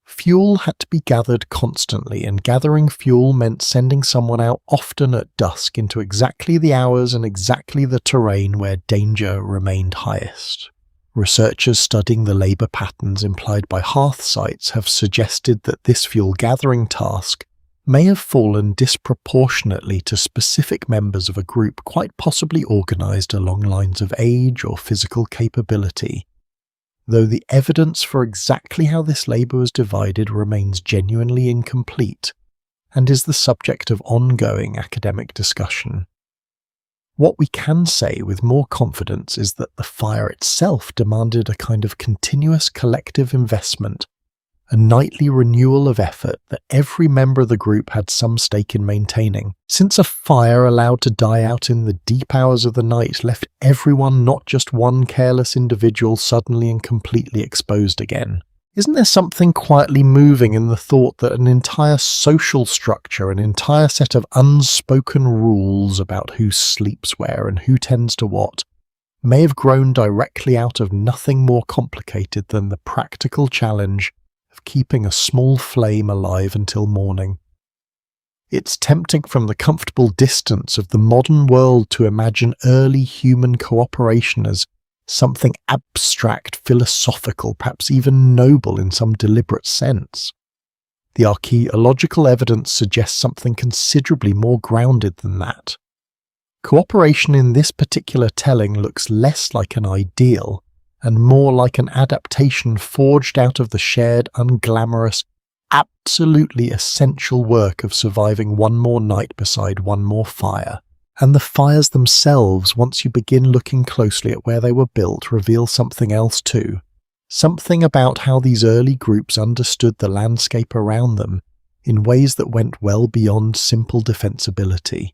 Fuel had to be gathered constantly, and gathering fuel meant sending someone out often at dusk into exactly the hours and exactly the terrain where danger remained highest. Researchers studying the labour patterns implied by hearth sites have suggested that this fuel gathering task may have fallen disproportionately to specific members of a group, quite possibly organised along lines of age or physical capability, though the evidence for exactly how this labour was divided remains genuinely incomplete and is the subject of ongoing academic discussion. What we can say with more confidence is that the fire itself demanded a kind of continuous collective investment, a nightly renewal of effort that every member of the group had some stake in maintaining, since a fire allowed to die out in the deep hours of the night left everyone, not just one careless individual, suddenly and completely exposed again. Isn't there something quietly moving in the thought that an entire social structure, an entire set of unspoken rules about who sleeps where and who tends to what, may have grown directly out of nothing more complicated than the practical challenge of keeping a small flame alive until morning? It's tempting from the comfortable distance of the modern world to imagine early human cooperation as something abstract, philosophical, perhaps even noble in some deliberate sense. The archaeological evidence suggests something considerably more grounded than that. Cooperation in this particular telling looks less like an ideal and more like an adaptation forged out of the shared, unglamorous, absolutely essential work of surviving one more night beside one more fire. And the fires themselves, once you begin looking closely at where they were built, reveal something else too. Something about how these early groups understood the landscape around them in ways that went well beyond simple defensibility.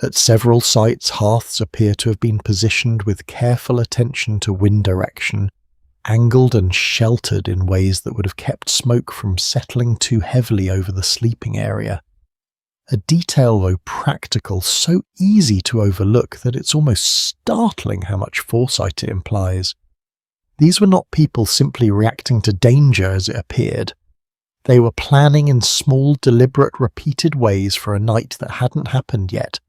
At several sites, hearths appear to have been positioned with careful attention to wind direction, angled and sheltered in ways that would have kept smoke from settling too heavily over the sleeping area. A detail, though practical, so easy to overlook that it's almost startling how much foresight it implies. These were not people simply reacting to danger as it appeared. They were planning in small, deliberate, repeated ways for a night that hadn't happened yet,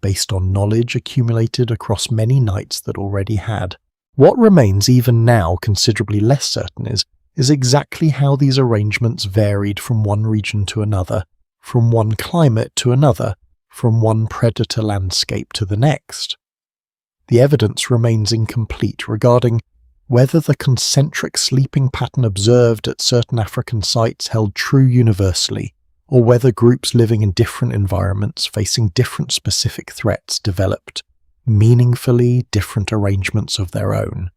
based on knowledge accumulated across many nights that already had. What remains even now considerably less certain is exactly how these arrangements varied from one region to another, from one climate to another, from one predator landscape to the next. The evidence remains incomplete regarding whether the concentric sleeping pattern observed at certain African sites held true universally, or whether groups living in different environments facing different specific threats developed meaningfully different arrangements of their own.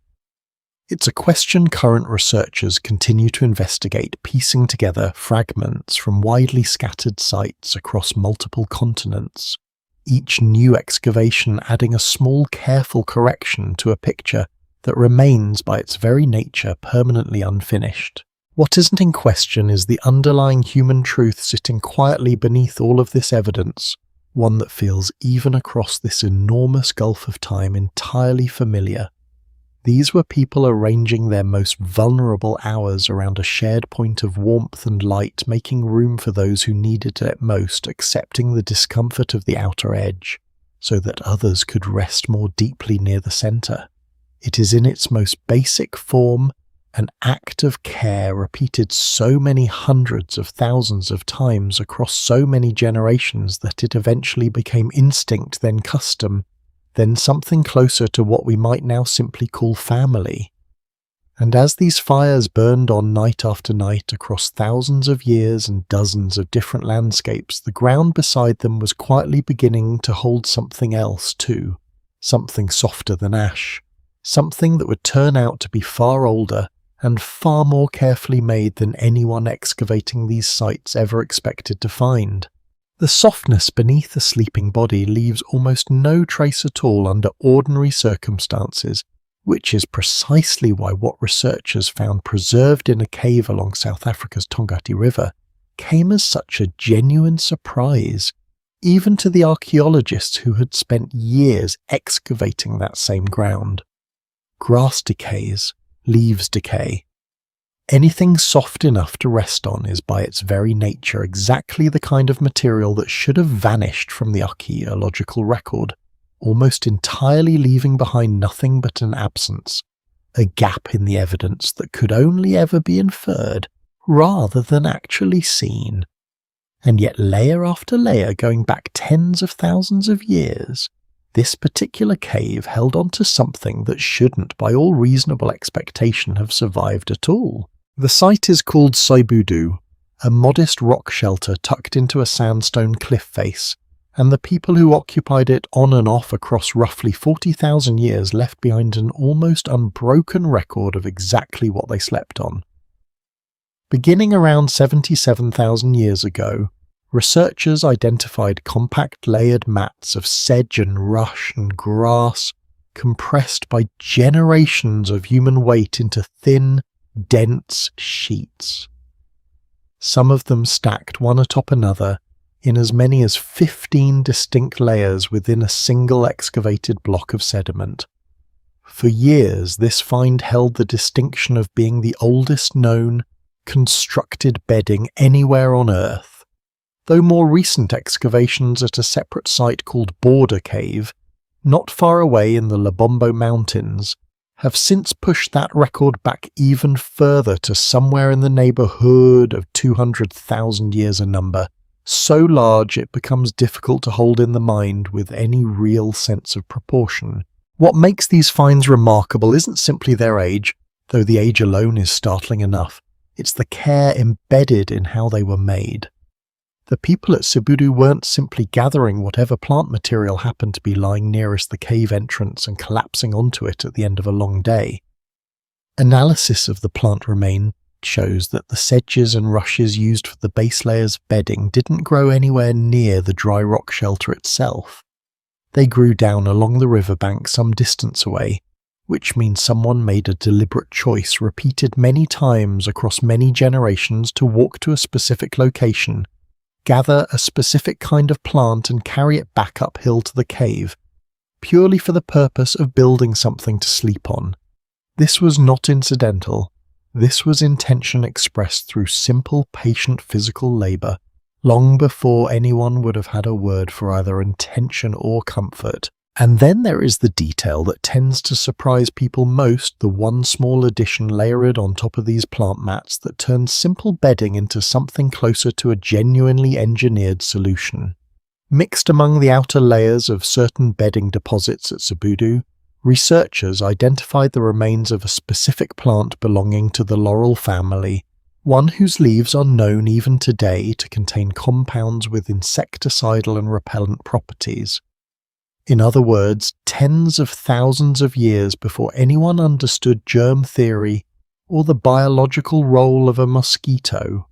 It's a question current researchers continue to investigate, piecing together fragments from widely scattered sites across multiple continents, each new excavation adding a small careful correction to a picture that remains by its very nature permanently unfinished. What isn't in question is the underlying human truth sitting quietly beneath all of this evidence, one that feels even across this enormous gulf of time entirely familiar. These were people arranging their most vulnerable hours around a shared point of warmth and light, making room for those who needed it most, accepting the discomfort of the outer edge, so that others could rest more deeply near the center. It is in its most basic form an act of care repeated so many hundreds of thousands of times across so many generations that it eventually became instinct, then custom, then something closer to what we might now simply call family. And as these fires burned on night after night across thousands of years and dozens of different landscapes, the ground beside them was quietly beginning to hold something else too, something softer than ash, something that would turn out to be far older and far more carefully made than anyone excavating these sites ever expected to find. The softness beneath the sleeping body leaves almost no trace at all under ordinary circumstances, which is precisely why what researchers found preserved in a cave along South Africa's Tongati River came as such a genuine surprise, even to the archaeologists who had spent years excavating that same ground. Grass decays, leaves decay. Anything soft enough to rest on is by its very nature exactly the kind of material that should have vanished from the archaeological record, almost entirely leaving behind nothing but an absence, a gap in the evidence that could only ever be inferred rather than actually seen. And yet layer after layer going back tens of thousands of years, this particular cave held on to something that shouldn't, by all reasonable expectation, have survived at all. The site is called Soibudu, a modest rock shelter tucked into a sandstone cliff face, and the people who occupied it on and off across roughly 40,000 years left behind an almost unbroken record of exactly what they slept on. Beginning around 77,000 years ago, researchers identified compact layered mats of sedge and rush and grass compressed by generations of human weight into thin, dense sheets. Some of them stacked one atop another in as many as 15 distinct layers within a single excavated block of sediment. For years, this find held the distinction of being the oldest known constructed bedding anywhere on Earth, though more recent excavations at a separate site called Border Cave, not far away in the Lubombo Mountains, have since pushed that record back even further to somewhere in the neighbourhood of 200,000 years a number, so large it becomes difficult to hold in the mind with any real sense of proportion. What makes these finds remarkable isn't simply their age, though the age alone is startling enough. It's the care embedded in how they were made. The people at Sibudu weren't simply gathering whatever plant material happened to be lying nearest the cave entrance and collapsing onto it at the end of a long day. Analysis of the plant remain shows that the sedges and rushes used for the base layers of bedding didn't grow anywhere near the dry rock shelter itself. They grew down along the riverbank some distance away, which means someone made a deliberate choice repeated many times across many generations to walk to a specific location, gather a specific kind of plant and carry it back uphill to the cave, purely for the purpose of building something to sleep on. This was not incidental. This was intention expressed through simple, patient physical labour, long before anyone would have had a word for either intention or comfort. And then there is the detail that tends to surprise people most, the one small addition layered on top of these plant mats that turns simple bedding into something closer to a genuinely engineered solution. Mixed among the outer layers of certain bedding deposits at Sibudu, researchers identified the remains of a specific plant belonging to the laurel family, one whose leaves are known even today to contain compounds with insecticidal and repellent properties. In other words, tens of thousands of years before anyone understood germ theory or the biological role of a mosquito.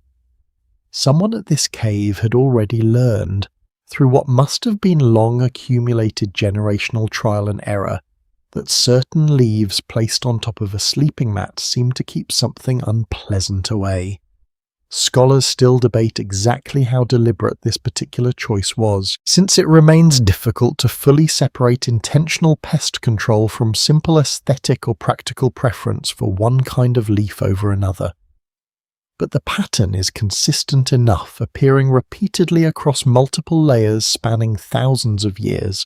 Someone at this cave had already learned, through what must have been long accumulated generational trial and error, that certain leaves placed on top of a sleeping mat seemed to keep something unpleasant away. Scholars still debate exactly how deliberate this particular choice was, since it remains difficult to fully separate intentional pest control from simple aesthetic or practical preference for one kind of leaf over another. But the pattern is consistent enough, appearing repeatedly across multiple layers spanning thousands of years,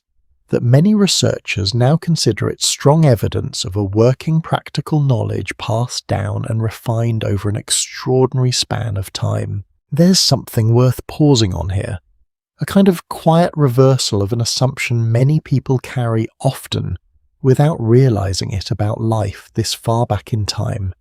that many researchers now consider it strong evidence of a working practical knowledge passed down and refined over an extraordinary span of time. There's something worth pausing on here, a kind of quiet reversal of an assumption many people carry often without realizing it about life this far back in time.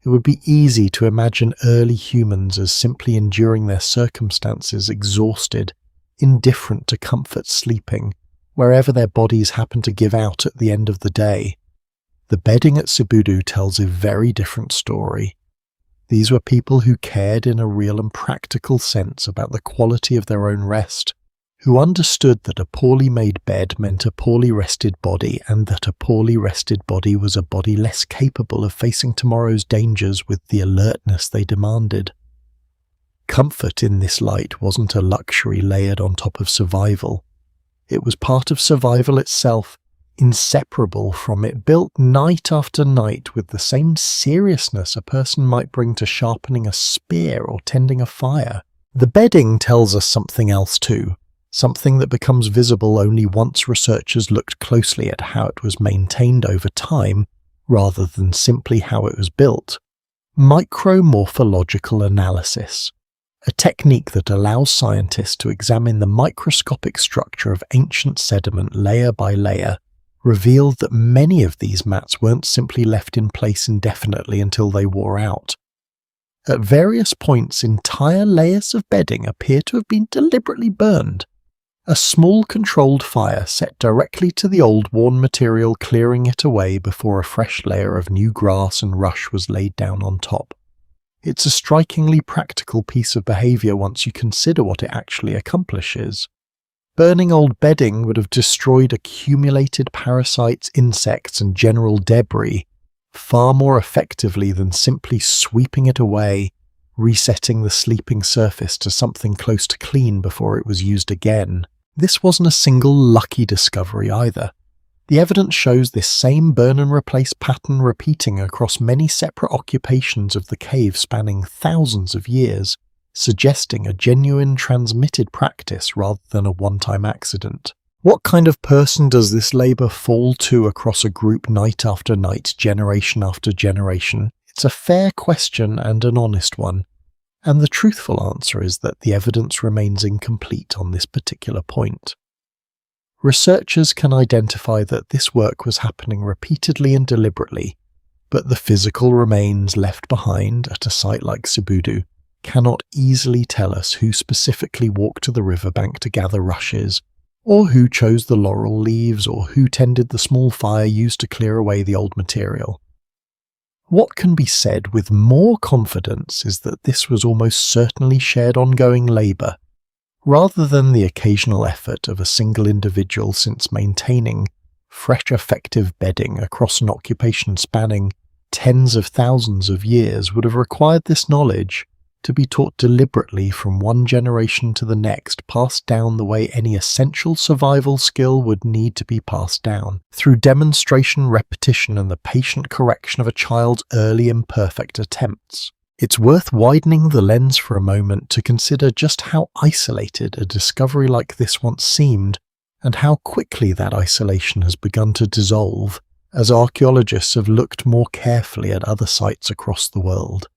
It would be easy to imagine early humans as simply enduring their circumstances exhausted, indifferent to comfort sleeping, wherever their bodies happen to give out at the end of the day. The bedding at Sibudu tells a very different story. These were people who cared in a real and practical sense about the quality of their own rest, who understood that a poorly made bed meant a poorly rested body, and that a poorly rested body was a body less capable of facing tomorrow's dangers with the alertness they demanded. Comfort in this light wasn't a luxury layered on top of survival. It was part of survival itself, inseparable from it, built night after night with the same seriousness a person might bring to sharpening a spear or tending a fire. The bedding tells us something else too, something that becomes visible only once researchers looked closely at how it was maintained over time, rather than simply how it was built. Micromorphological analysis. A technique that allows scientists to examine the microscopic structure of ancient sediment layer by layer, revealed that many of these mats weren't simply left in place indefinitely until they wore out. At various points, entire layers of bedding appear to have been deliberately burned, a small controlled fire set directly to the old worn material clearing it away before a fresh layer of new grass and rush was laid down on top. It's a strikingly practical piece of behaviour once you consider what it actually accomplishes. Burning old bedding would have destroyed accumulated parasites, insects, and general debris far more effectively than simply sweeping it away, resetting the sleeping surface to something close to clean before it was used again. This wasn't a single lucky discovery either. The evidence shows this same burn and replace pattern repeating across many separate occupations of the cave spanning thousands of years, suggesting a genuine transmitted practice rather than a one-time accident. What kind of person does this labour fall to across a group night after night, generation after generation? It's a fair question and an honest one, And the truthful answer is that the evidence remains incomplete on this particular point. Researchers can identify that this work was happening repeatedly and deliberately, but the physical remains left behind at a site like Cebudu cannot easily tell us who specifically walked to the riverbank to gather rushes, or who chose the laurel leaves, or who tended the small fire used to clear away the old material. What can be said with more confidence is that this was almost certainly shared ongoing labour, rather than the occasional effort of a single individual, since maintaining fresh effective bedding across an occupation spanning tens of thousands of years would have required this knowledge to be taught deliberately from one generation to the next, passed down the way any essential survival skill would need to be passed down, through demonstration, repetition, and the patient correction of a child's early imperfect attempts. It's worth widening the lens for a moment to consider just how isolated a discovery like this once seemed, and how quickly that isolation has begun to dissolve as archaeologists have looked more carefully at other sites across the world.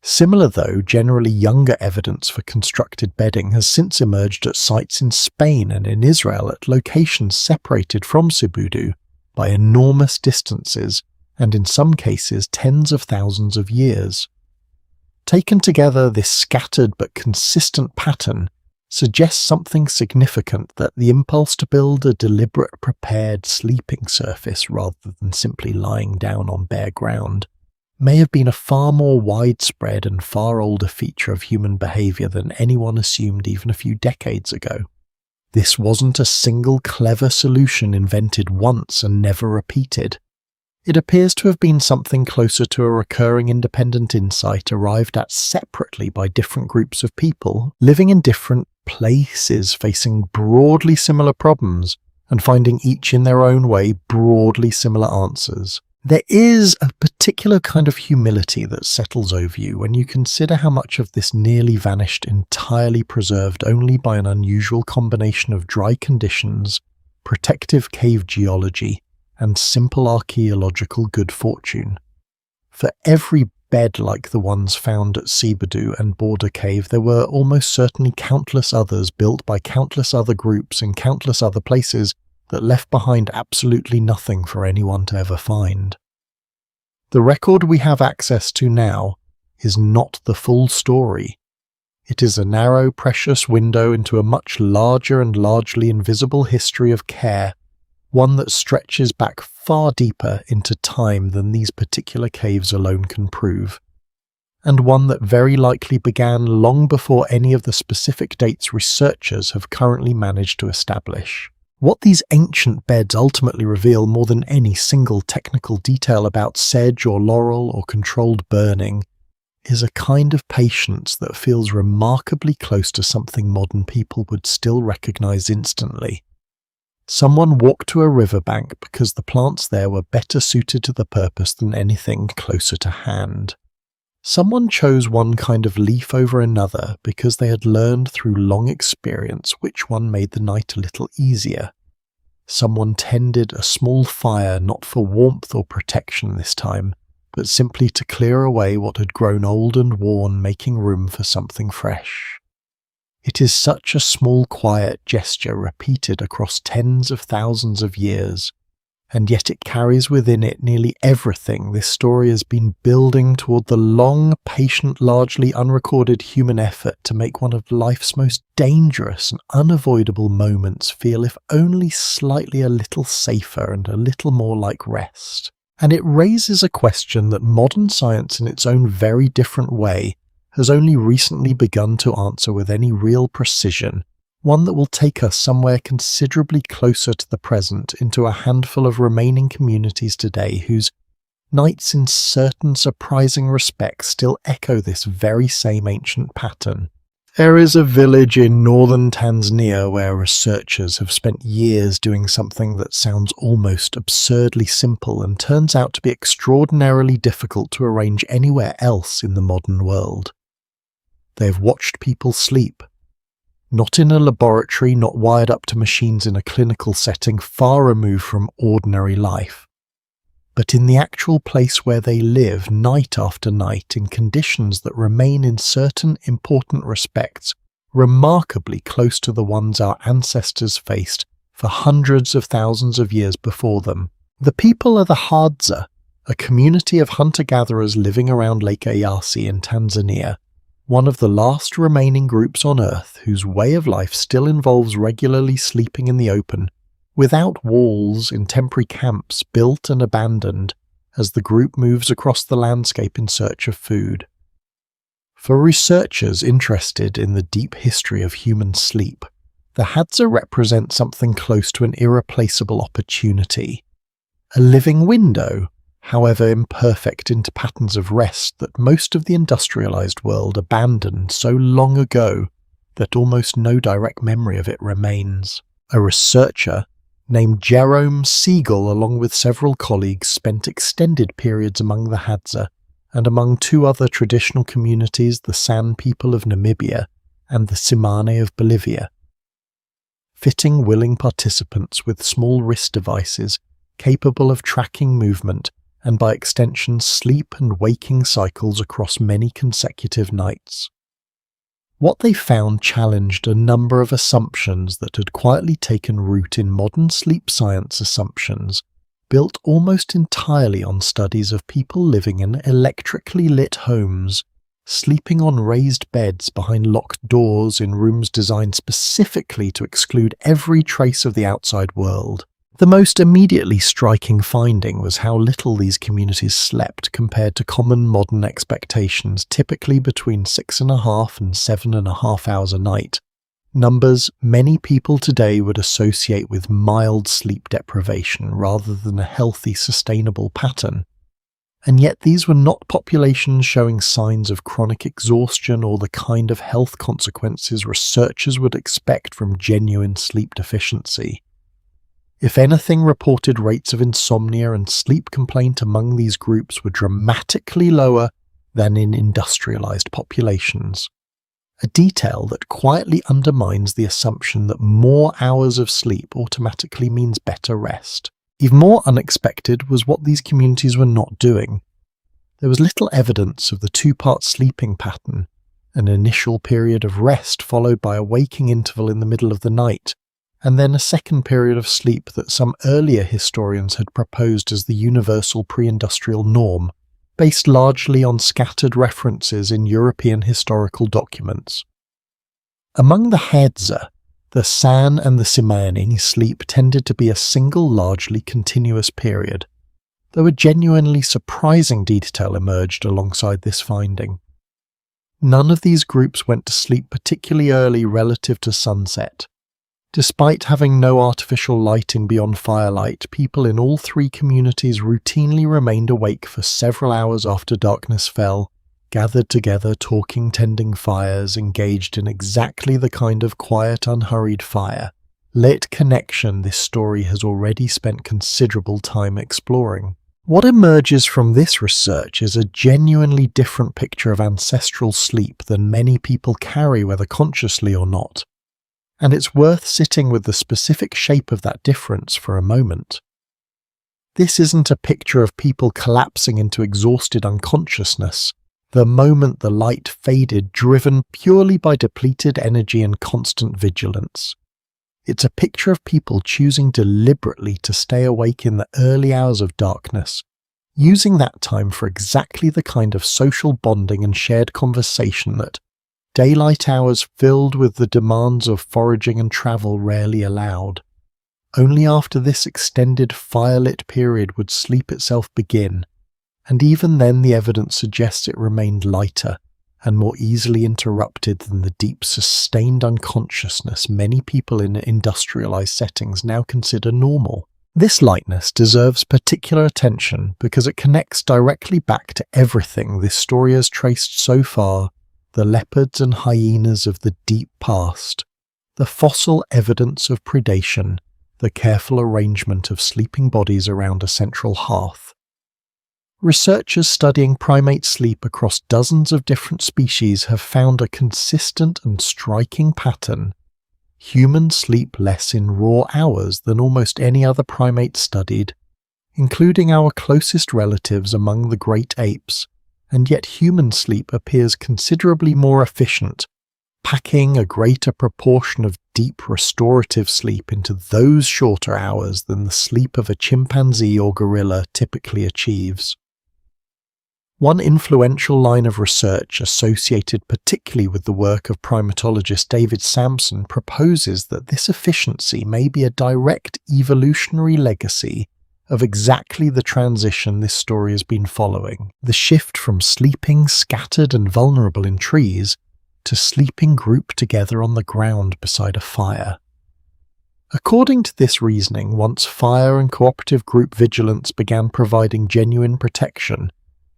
Similar, though generally younger evidence for constructed bedding has since emerged at sites in Spain and in Israel at locations separated from Cebudu by enormous distances and in some cases tens of thousands of years. Taken together, this scattered but consistent pattern suggests something significant, that the impulse to build a deliberate, prepared sleeping surface rather than simply lying down on bare ground may have been a far more widespread and far older feature of human behaviour than anyone assumed even a few decades ago. This wasn't a single clever solution invented once and never repeated. It appears to have been something closer to a recurring independent insight arrived at separately by different groups of people, living in different places, facing broadly similar problems, and finding each in their own way broadly similar answers. There is a particular kind of humility that settles over you when you consider how much of this nearly vanished entirely preserved only by an unusual combination of dry conditions, protective cave geology, and simple archaeological good fortune. For every bed like the ones found at Cebudu and Border Cave, there were almost certainly countless others built by countless other groups in countless other places that left behind absolutely nothing for anyone to ever find. The record we have access to now is not the full story. It is a narrow, precious window into a much larger and largely invisible history of care, one that stretches back far deeper into time than these particular caves alone can prove, and one that very likely began long before any of the specific dates researchers have currently managed to establish. What these ancient beds ultimately reveal more than any single technical detail about sedge or laurel or controlled burning is a kind of patience that feels remarkably close to something modern people would still recognize instantly. Someone walked to a riverbank because the plants there were better suited to the purpose than anything closer to hand. Someone chose one kind of leaf over another because they had learned through long experience which one made the night a little easier. Someone tended a small fire not for warmth or protection this time, but simply to clear away what had grown old and worn, making room for something fresh. It is such a small, quiet gesture repeated across tens of thousands of years, and yet it carries within it nearly everything this story has been building toward the long, patient, largely unrecorded human effort to make one of life's most dangerous and unavoidable moments feel if only slightly a little safer and a little more like rest. And it raises a question that modern science in its own very different way has only recently begun to answer with any real precision, one that will take us somewhere considerably closer to the present, into a handful of remaining communities today whose nights in certain surprising respects still echo this very same ancient pattern. There is a village in northern Tanzania where researchers have spent years doing something that sounds almost absurdly simple and turns out to be extraordinarily difficult to arrange anywhere else in the modern world. They have watched people sleep. Not in a laboratory, not wired up to machines in a clinical setting far removed from ordinary life. but in the actual place where they live night after night in conditions that remain in certain important respects remarkably close to the ones our ancestors faced for hundreds of thousands of years before them. The people are the Hadza, a community of hunter-gatherers living around Lake Eyasi in Tanzania, one of the last remaining groups on Earth whose way of life still involves regularly sleeping in the open, without walls, in temporary camps built and abandoned as the group moves across the landscape in search of food. For researchers interested in the deep history of human sleep, the Hadza represent something close to an irreplaceable opportunity, a living window, however imperfect, into patterns of rest that most of the industrialized world abandoned so long ago that almost no direct memory of it remains. A researcher named Jerome Siegel, along with several colleagues, spent extended periods among the Hadza and among two other traditional communities, the San people of Namibia and the Tsimane of Bolivia, fitting willing participants with small wrist devices capable of tracking movement and by extension sleep and waking cycles across many consecutive nights. What they found challenged a number of assumptions that had quietly taken root in modern sleep science assumptions, built almost entirely on studies of people living in electrically lit homes, sleeping on raised beds behind locked doors in rooms designed specifically to exclude every trace of the outside world. The most immediately striking finding was how little these communities slept compared to common modern expectations, typically between 6.5 and 7.5 hours a night, numbers many people today would associate with mild sleep deprivation rather than a healthy, sustainable pattern. And yet these were not populations showing signs of chronic exhaustion or the kind of health consequences researchers would expect from genuine sleep deficiency. If anything, reported rates of insomnia and sleep complaint among these groups were dramatically lower than in industrialized populations, a detail that quietly undermines the assumption that more hours of sleep automatically means better rest. Even more unexpected was what these communities were not doing. There was little evidence of the two-part sleeping pattern, an initial period of rest followed by a waking interval in the middle of the night, and then a second period of sleep that some earlier historians had proposed as the universal pre-industrial norm, based largely on scattered references in European historical documents. Among the Hadza, the San and the Tsimane sleep tended to be a single largely continuous period, though a genuinely surprising detail emerged alongside this finding. None of these groups went to sleep particularly early relative to sunset. Despite having no artificial lighting beyond firelight, people in all three communities routinely remained awake for several hours after darkness fell, gathered together, talking, tending fires, engaged in exactly the kind of quiet, unhurried fire-lit connection this story has already spent considerable time exploring. What emerges from this research is a genuinely different picture of ancestral sleep than many people carry, whether consciously or not. And it's worth sitting with the specific shape of that difference for a moment. This isn't a picture of people collapsing into exhausted unconsciousness, the moment the light faded, driven purely by depleted energy and constant vigilance. It's a picture of people choosing deliberately to stay awake in the early hours of darkness, using that time for exactly the kind of social bonding and shared conversation that daylight hours filled with the demands of foraging and travel rarely allowed. Only after this extended firelit period would sleep itself begin, and even then the evidence suggests it remained lighter and more easily interrupted than the deep sustained unconsciousness many people in industrialized settings now consider normal. This lightness deserves particular attention because it connects directly back to everything this story has traced so far: the leopards and hyenas of the deep past, the fossil evidence of predation, the careful arrangement of sleeping bodies around a central hearth. Researchers studying primate sleep across dozens of different species have found a consistent and striking pattern. Humans sleep less in raw hours than almost any other primate studied, including our closest relatives among the great apes, and yet human sleep appears considerably more efficient, packing a greater proportion of deep restorative sleep into those shorter hours than the sleep of a chimpanzee or gorilla typically achieves. One influential line of research associated particularly with the work of primatologist David Sampson proposes that this efficiency may be a direct evolutionary legacy of exactly the transition this story has been following, the shift from sleeping scattered and vulnerable in trees to sleeping grouped together on the ground beside a fire. According to this reasoning, once fire and cooperative group vigilance began providing genuine protection,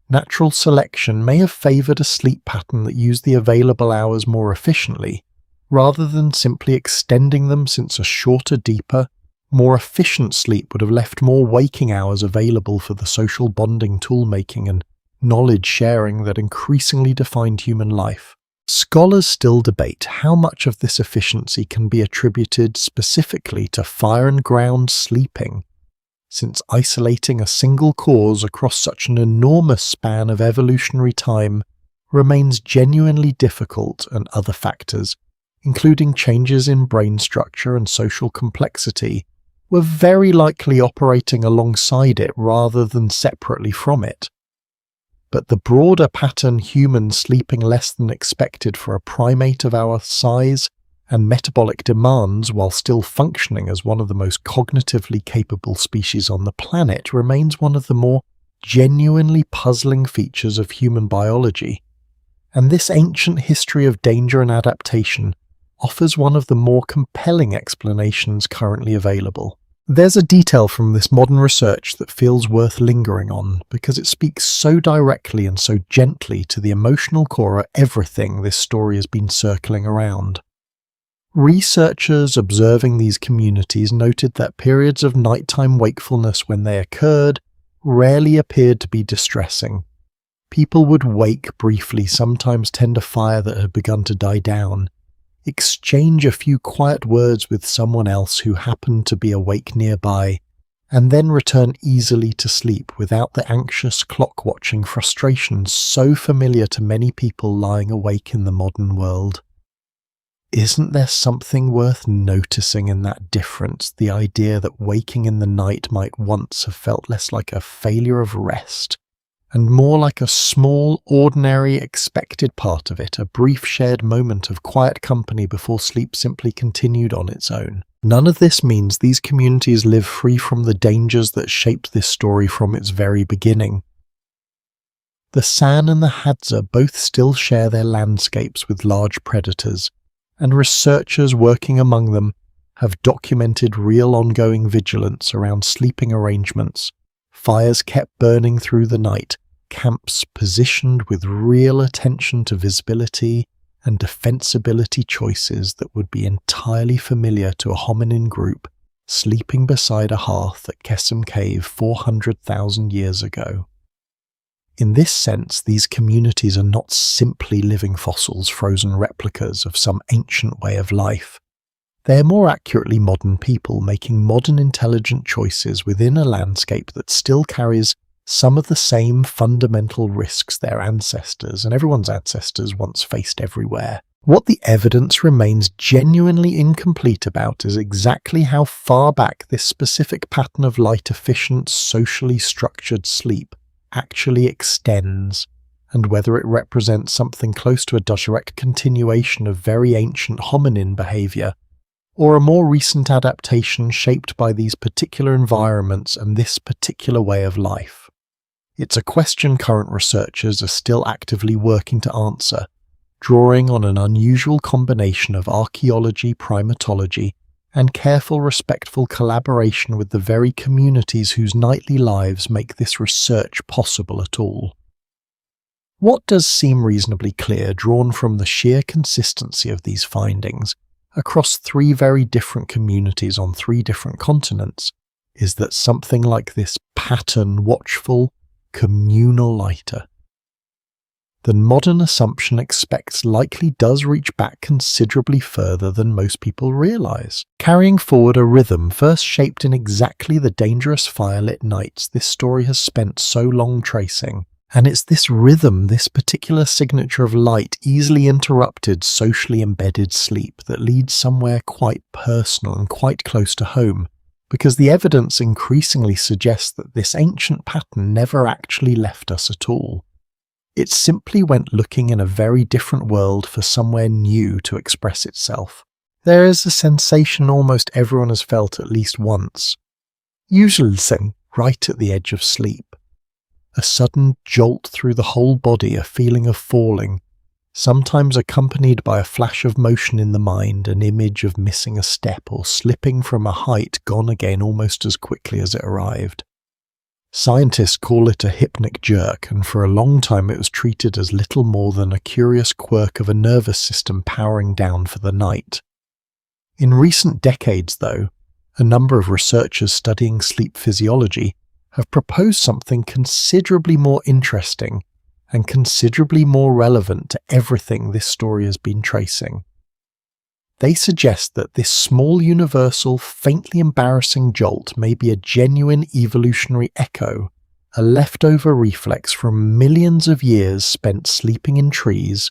natural selection may have favoured a sleep pattern that used the available hours more efficiently, rather than simply extending them, since a shorter, deeper, more efficient sleep would have left more waking hours available for the social bonding, tool-making and knowledge sharing that increasingly defined human life. Scholars still debate how much of this efficiency can be attributed specifically to fire and ground sleeping, since isolating a single cause across such an enormous span of evolutionary time remains genuinely difficult, and other factors, including changes in brain structure and social complexity, were very likely operating alongside it rather than separately from it. But the broader pattern, humans sleeping less than expected for a primate of our size and metabolic demands while still functioning as one of the most cognitively capable species on the planet, remains one of the more genuinely puzzling features of human biology. And this ancient history of danger and adaptation offers one of the more compelling explanations currently available. There's a detail from this modern research that feels worth lingering on, because it speaks so directly and so gently to the emotional core of everything this story has been circling around. Researchers observing these communities noted that periods of nighttime wakefulness, when they occurred, rarely appeared to be distressing. People would wake briefly, sometimes tend a fire that had begun to die down, exchange a few quiet words with someone else who happened to be awake nearby, and then return easily to sleep without the anxious clock-watching frustration so familiar to many people lying awake in the modern world. Isn't there something worth noticing in that difference, the idea that waking in the night might once have felt less like a failure of rest, and more like a small, ordinary, expected part of it, a brief shared moment of quiet company before sleep simply continued on its own? None of this means these communities live free from the dangers that shaped this story from its very beginning. The San and the Hadza both still share their landscapes with large predators, and researchers working among them have documented real ongoing vigilance around sleeping arrangements, fires kept burning through the night, camps positioned with real attention to visibility and defensibility choices that would be entirely familiar to a hominin group sleeping beside a hearth at Kesem Cave 400,000 years ago. In this sense, these communities are not simply living fossils, frozen replicas of some ancient way of life. They are more accurately modern people making modern intelligent choices within a landscape that still carries some of the same fundamental risks their ancestors and everyone's ancestors once faced everywhere. What the evidence remains genuinely incomplete about is exactly how far back this specific pattern of light-efficient, socially structured sleep actually extends, and whether it represents something close to a direct continuation of very ancient hominin behavior, or a more recent adaptation shaped by these particular environments and this particular way of life. It's a question current researchers are still actively working to answer, drawing on an unusual combination of archaeology, primatology, and careful, respectful collaboration with the very communities whose nightly lives make this research possible at all. What does seem reasonably clear, drawn from the sheer consistency of these findings across three very different communities on three different continents, is that something like this pattern watchful, communal lighter the modern assumption expects likely does reach back considerably further than most people realize, carrying forward a rhythm first shaped in exactly the dangerous firelit nights this story has spent so long tracing. And it's this rhythm, this particular signature of light, easily interrupted, socially embedded sleep that leads somewhere quite personal and quite close to home, because the evidence increasingly suggests that this ancient pattern never actually left us at all. It simply went looking in a very different world for somewhere new to express itself. There is a sensation almost everyone has felt at least once, usually right at the edge of sleep. A sudden jolt through the whole body, a feeling of falling, sometimes accompanied by a flash of motion in the mind, an image of missing a step or slipping from a height gone again almost as quickly as it arrived. Scientists call it a hypnic jerk, and for a long time it was treated as little more than a curious quirk of a nervous system powering down for the night. In recent decades, though, a number of researchers studying sleep physiology have proposed something considerably more interesting and considerably more relevant to everything this story has been tracing. They suggest that this small universal, faintly embarrassing jolt may be a genuine evolutionary echo, a leftover reflex from millions of years spent sleeping in trees,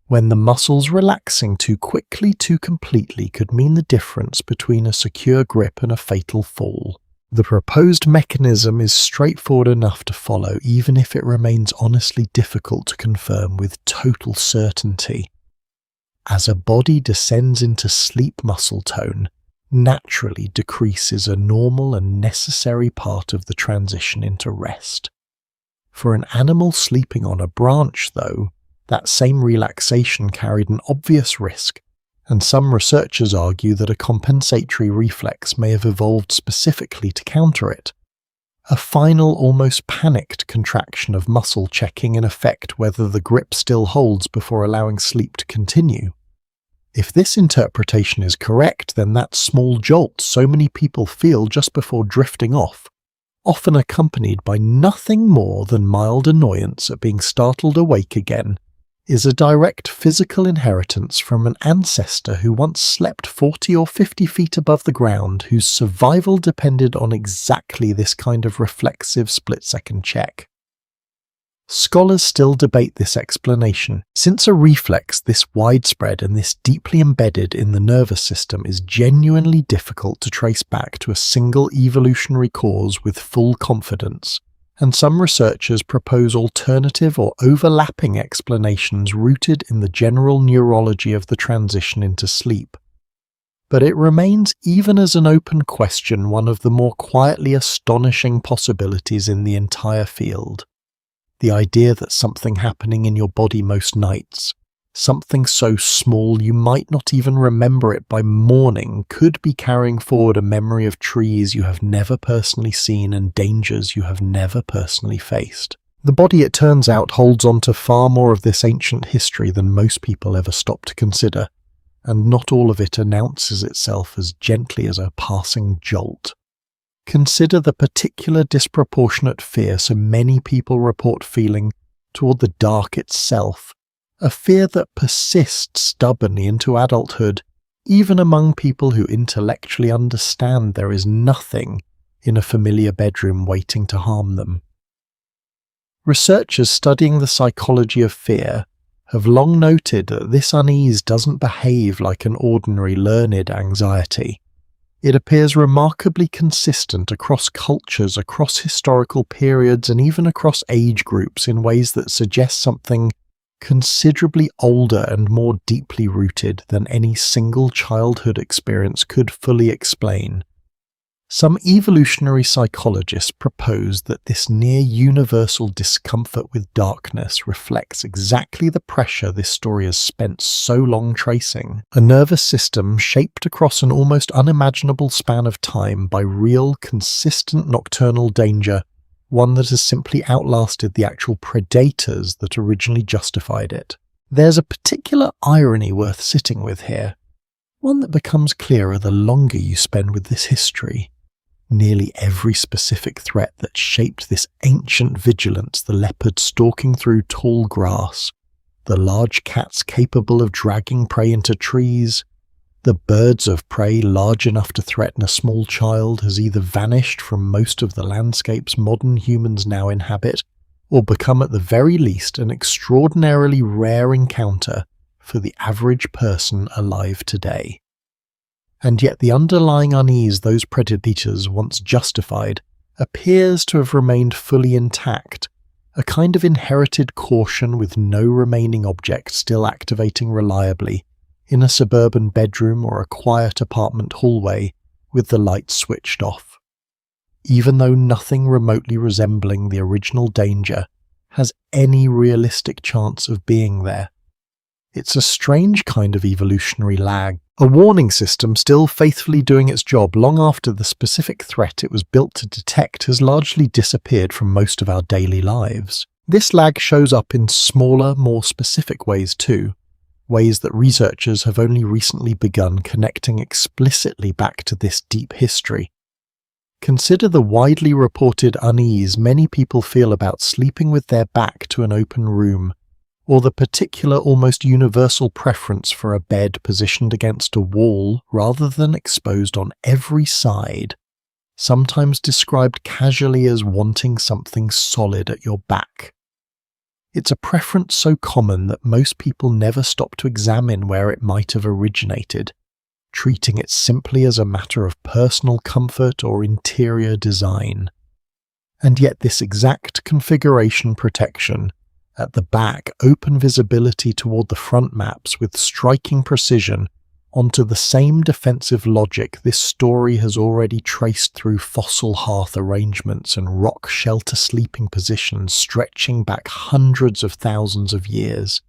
when the muscles relaxing too quickly, too completely could mean the difference between a secure grip and a fatal fall. The proposed mechanism is straightforward enough to follow, even if it remains honestly difficult to confirm with total certainty. As a body descends into sleep muscle tone, naturally decreases a normal and necessary part of the transition into rest. For an animal sleeping on a branch, though, that same relaxation carried an obvious risk, and some researchers argue that a compensatory reflex may have evolved specifically to counter it. A final, almost panicked contraction of muscle checking in effect whether the grip still holds before allowing sleep to continue. If this interpretation is correct, then that small jolt so many people feel just before drifting off, often accompanied by nothing more than mild annoyance at being startled awake again, is a direct physical inheritance from an ancestor who once slept 40 or 50 feet above the ground, whose survival depended on exactly this kind of reflexive split-second check. Scholars still debate this explanation, since a reflex this widespread and this deeply embedded in the nervous system is genuinely difficult to trace back to a single evolutionary cause with full confidence, and some researchers propose alternative or overlapping explanations rooted in the general neurology of the transition into sleep. But it remains, even as an open question, one of the more quietly astonishing possibilities in the entire field. The idea that something happening in your body most nights, something so small you might not even remember it by morning, could be carrying forward a memory of trees you have never personally seen and dangers you have never personally faced. The body, it turns out, holds on to far more of this ancient history than most people ever stop to consider, and not all of it announces itself as gently as a passing jolt. Consider the particular disproportionate fear so many people report feeling toward the dark itself, a fear that persists stubbornly into adulthood, even among people who intellectually understand there is nothing in a familiar bedroom waiting to harm them. Researchers studying the psychology of fear have long noted that this unease doesn't behave like an ordinary learned anxiety. It appears remarkably consistent across cultures, across historical periods, and even across age groups in ways that suggest something considerably older and more deeply rooted than any single childhood experience could fully explain. Some evolutionary psychologists propose that this near-universal discomfort with darkness reflects exactly the pressure this story has spent so long tracing, a nervous system shaped across an almost unimaginable span of time by real, consistent nocturnal danger, one that has simply outlasted the actual predators that originally justified it. There's a particular irony worth sitting with here, one that becomes clearer the longer you spend with this history. Nearly every specific threat that shaped this ancient vigilance, the leopard stalking through tall grass, the large cats capable of dragging prey into trees, the birds of prey large enough to threaten a small child has either vanished from most of the landscapes modern humans now inhabit, or become at the very least an extraordinarily rare encounter for the average person alive today. And yet the underlying unease those predators once justified appears to have remained fully intact, a kind of inherited caution with no remaining object still activating reliably in a suburban bedroom or a quiet apartment hallway with the lights switched off, even though nothing remotely resembling the original danger has any realistic chance of being there. It's a strange kind of evolutionary lag, a warning system still faithfully doing its job long after the specific threat it was built to detect has largely disappeared from most of our daily lives. This lag shows up in smaller, more specific ways too, ways that researchers have only recently begun connecting explicitly back to this deep history. Consider the widely reported unease many people feel about sleeping with their back to an open room, or the particular almost universal preference for a bed positioned against a wall rather than exposed on every side, sometimes described casually as wanting something solid at your back. It's a preference so common that most people never stop to examine where it might have originated, treating it simply as a matter of personal comfort or interior design. And yet this exact configuration protection, at the back open visibility toward the front maps with striking precision onto the same defensive logic this story has already traced through fossil hearth arrangements and rock shelter sleeping positions stretching back hundreds of thousands of years.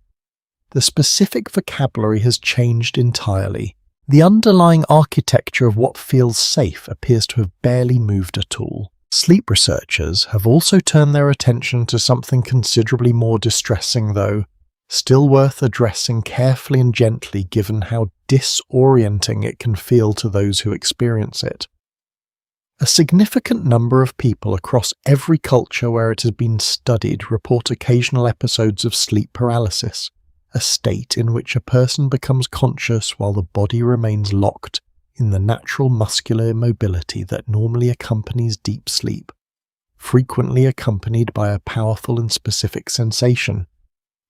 The specific vocabulary has changed entirely. The underlying architecture of what feels safe appears to have barely moved at all. Sleep researchers have also turned their attention to something considerably more distressing though, still worth addressing carefully and gently given how disorienting it can feel to those who experience it. A significant number of people across every culture where it has been studied report occasional episodes of sleep paralysis, a state in which a person becomes conscious while the body remains locked in the natural muscular immobility that normally accompanies deep sleep, frequently accompanied by a powerful and specific sensation,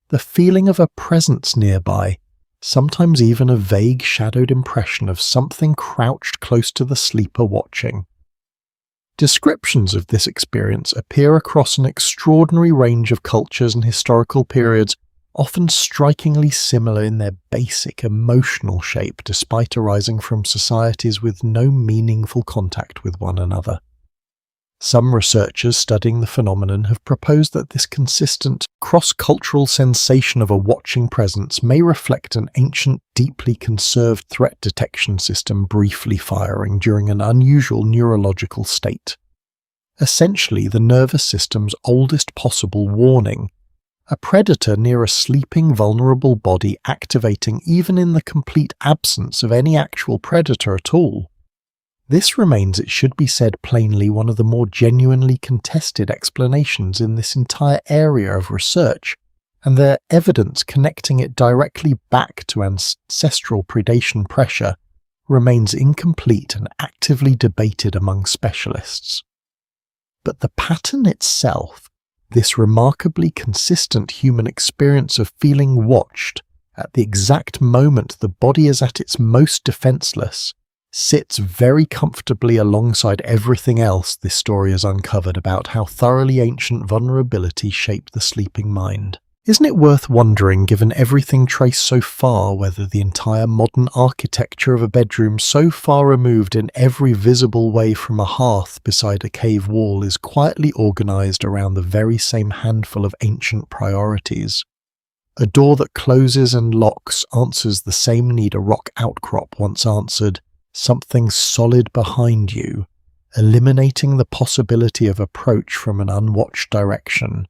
the feeling of a presence nearby, sometimes even a vague shadowed impression of something crouched close to the sleeper watching. Descriptions of this experience appear across an extraordinary range of cultures and historical periods, often strikingly similar in their basic emotional shape despite arising from societies with no meaningful contact with one another. Some researchers studying the phenomenon have proposed that this consistent, cross-cultural sensation of a watching presence may reflect an ancient, deeply conserved threat detection system briefly firing during an unusual neurological state. Essentially, the nervous system's oldest possible warning, a predator near a sleeping, vulnerable body activating even in the complete absence of any actual predator at all. This remains, it should be said plainly, one of the more genuinely contested explanations in this entire area of research, and the evidence connecting it directly back to ancestral predation pressure remains incomplete and actively debated among specialists. But the pattern itself, this remarkably consistent human experience of feeling watched at the exact moment the body is at its most defenseless, sits very comfortably alongside everything else this story has uncovered about how thoroughly ancient vulnerability shaped the sleeping mind. Isn't it worth wondering, given everything traced so far, whether the entire modern architecture of a bedroom so far removed in every visible way from a hearth beside a cave wall is quietly organized around the very same handful of ancient priorities? A door that closes and locks answers the same need a rock outcrop once answered: something solid behind you, eliminating the possibility of approach from an unwatched direction.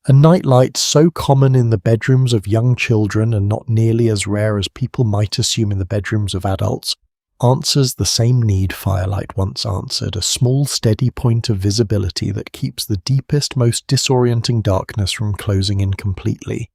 A nightlight so common in the bedrooms of young children and not nearly as rare as people might assume in the bedrooms of adults answers the same need firelight once answered, a small steady point of visibility that keeps the deepest, most disorienting darkness from closing in completely.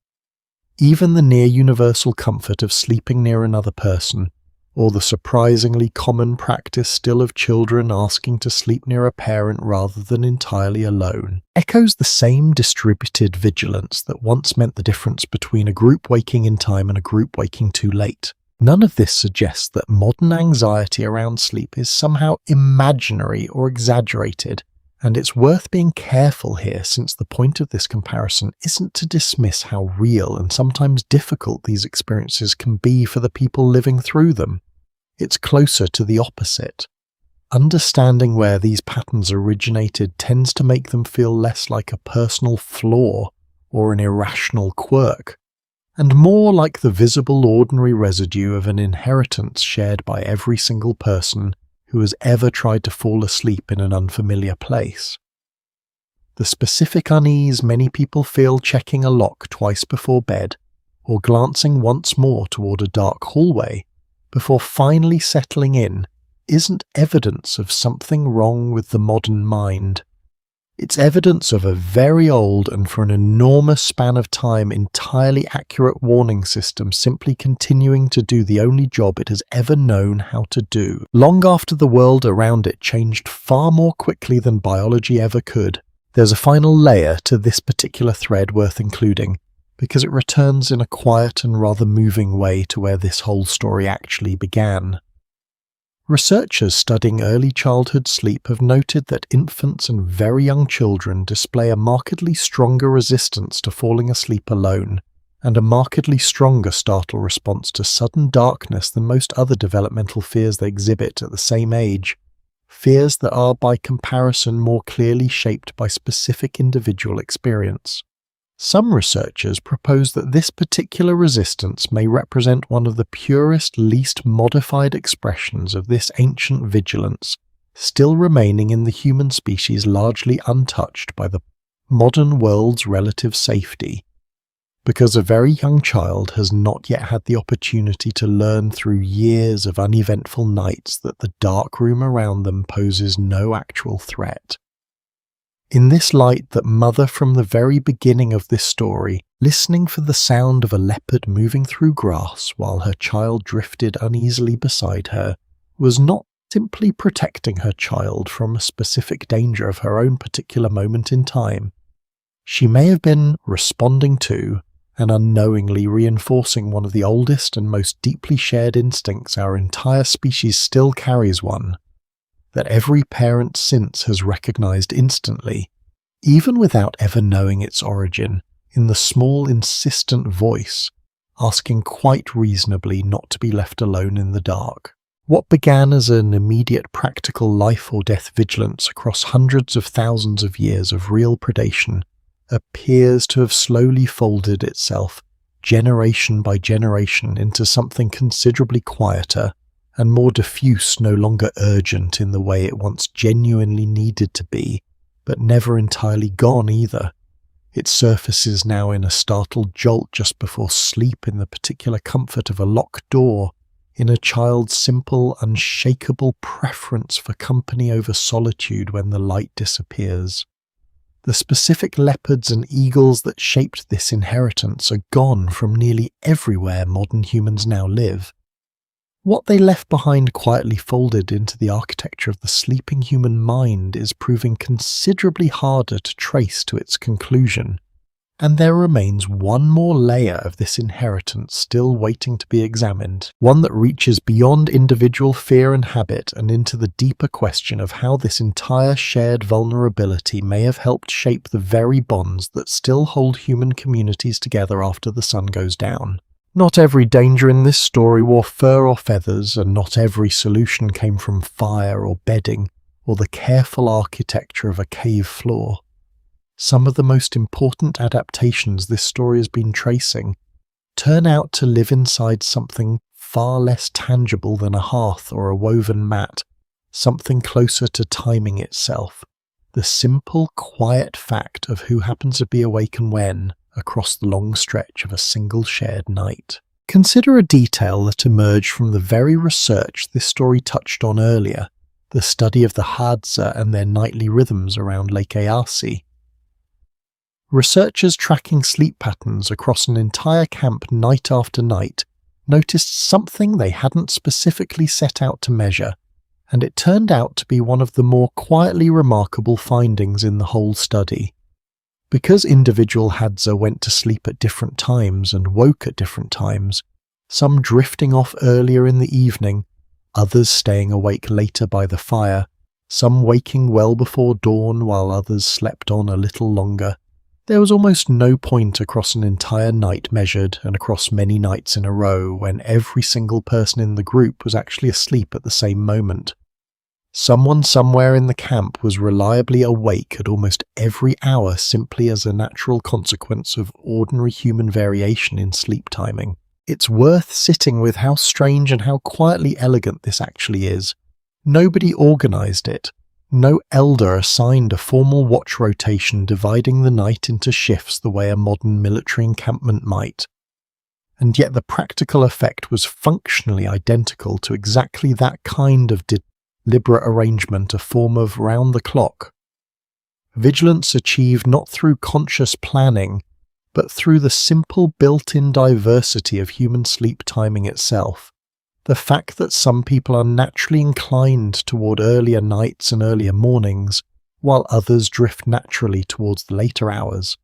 Even the near-universal comfort of sleeping near another person, or the surprisingly common practice still of children asking to sleep near a parent rather than entirely alone, echoes the same distributed vigilance that once meant the difference between a group waking in time and a group waking too late. None of this suggests that modern anxiety around sleep is somehow imaginary or exaggerated, and it's worth being careful here since the point of this comparison isn't to dismiss how real and sometimes difficult these experiences can be for the people living through them. It's closer to the opposite. Understanding where these patterns originated tends to make them feel less like a personal flaw or an irrational quirk, and more like the visible ordinary residue of an inheritance shared by every single person who has ever tried to fall asleep in an unfamiliar place. The specific unease many people feel checking a lock twice before bed, or glancing once more toward a dark hallway before finally settling in, isn't evidence of something wrong with the modern mind. It's evidence of a very old and for an enormous span of time entirely accurate warning system simply continuing to do the only job it has ever known how to do, long after the world around it changed far more quickly than biology ever could. There's a final layer to this particular thread worth including, because it returns in a quiet and rather moving way to where this whole story actually began. Researchers studying early childhood sleep have noted that infants and very young children display a markedly stronger resistance to falling asleep alone, and a markedly stronger startle response to sudden darkness than most other developmental fears they exhibit at the same age, fears that are by comparison more clearly shaped by specific individual experience. Some researchers propose that this particular resistance may represent one of the purest, least modified expressions of this ancient vigilance, still remaining in the human species largely untouched by the modern world's relative safety, because a very young child has not yet had the opportunity to learn through years of uneventful nights that the dark room around them poses no actual threat. In this light that mother from the very beginning of this story, listening for the sound of a leopard moving through grass while her child drifted uneasily beside her, was not simply protecting her child from a specific danger of her own particular moment in time. She may have been responding to and unknowingly reinforcing one of the oldest and most deeply shared instincts our entire species still carries, one that every parent since has recognized instantly, even without ever knowing its origin, in the small insistent voice, asking quite reasonably not to be left alone in the dark. What began as an immediate practical life or death vigilance across hundreds of thousands of years of real predation appears to have slowly folded itself, generation by generation, into something considerably quieter and more diffuse, no longer urgent in the way it once genuinely needed to be, but never entirely gone either. It surfaces now in a startled jolt just before sleep in the particular comfort of a locked door, in a child's simple, unshakable preference for company over solitude when the light disappears. The specific leopards and eagles that shaped this inheritance are gone from nearly everywhere modern humans now live. What they left behind quietly folded into the architecture of the sleeping human mind is proving considerably harder to trace to its conclusion, and there remains one more layer of this inheritance still waiting to be examined, one that reaches beyond individual fear and habit and into the deeper question of how this entire shared vulnerability may have helped shape the very bonds that still hold human communities together after the sun goes down. Not every danger in this story wore fur or feathers, and not every solution came from fire or bedding, or the careful architecture of a cave floor. Some of the most important adaptations this story has been tracing turn out to live inside something far less tangible than a hearth or a woven mat, something closer to timing itself, the simple, quiet fact of who happens to be awake and when, across the long stretch of a single shared night. Consider a detail that emerged from the very research this story touched on earlier, the study of the Hadza and their nightly rhythms around Lake Eyasi. Researchers tracking sleep patterns across an entire camp night after night noticed something they hadn't specifically set out to measure, and it turned out to be one of the more quietly remarkable findings in the whole study. Because individual Hadza went to sleep at different times and woke at different times, some drifting off earlier in the evening, others staying awake later by the fire, some waking well before dawn while others slept on a little longer, there was almost no point across an entire night measured and across many nights in a row when every single person in the group was actually asleep at the same moment. Someone somewhere in the camp was reliably awake at almost every hour simply as a natural consequence of ordinary human variation in sleep timing. It's worth sitting with how strange and how quietly elegant this actually is. Nobody organised it. No elder assigned a formal watch rotation dividing the night into shifts the way a modern military encampment might. And yet the practical effect was functionally identical to exactly that kind of deliberate arrangement, a form of round-the-clock. Vigilance achieved not through conscious planning, but through the simple built-in diversity of human sleep timing itself. The fact that some people are naturally inclined toward earlier nights and earlier mornings, while others drift naturally towards the later hours.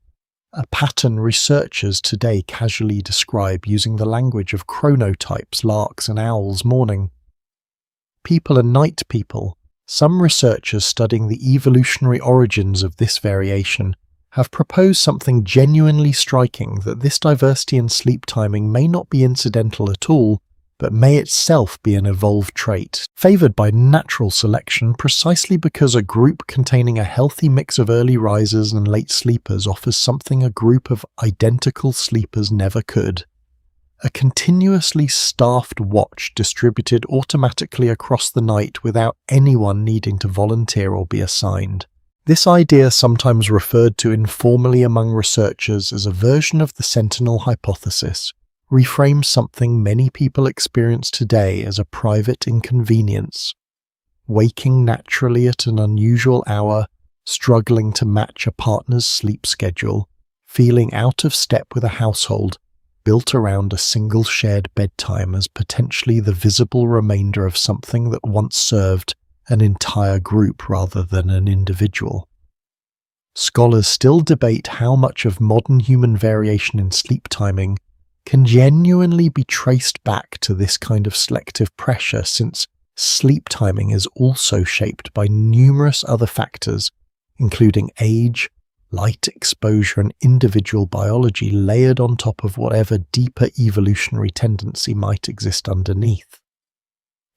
A pattern researchers today casually describe using the language of chronotypes, larks and owls morning. People are night people. Some researchers studying the evolutionary origins of this variation have proposed something genuinely striking, that this diversity in sleep timing may not be incidental at all, but may itself be an evolved trait, favoured by natural selection precisely because a group containing a healthy mix of early risers and late sleepers offers something a group of identical sleepers never could. A continuously staffed watch distributed automatically across the night without anyone needing to volunteer or be assigned. This idea, sometimes referred to informally among researchers as a version of the Sentinel hypothesis, reframes something many people experience today as a private inconvenience. Waking naturally at an unusual hour, struggling to match a partner's sleep schedule, feeling out of step with a household built around a single shared bedtime as potentially the visible remainder of something that once served an entire group rather than an individual. Scholars still debate how much of modern human variation in sleep timing can genuinely be traced back to this kind of selective pressure, since sleep timing is also shaped by numerous other factors, including age, light exposure and individual biology layered on top of whatever deeper evolutionary tendency might exist underneath.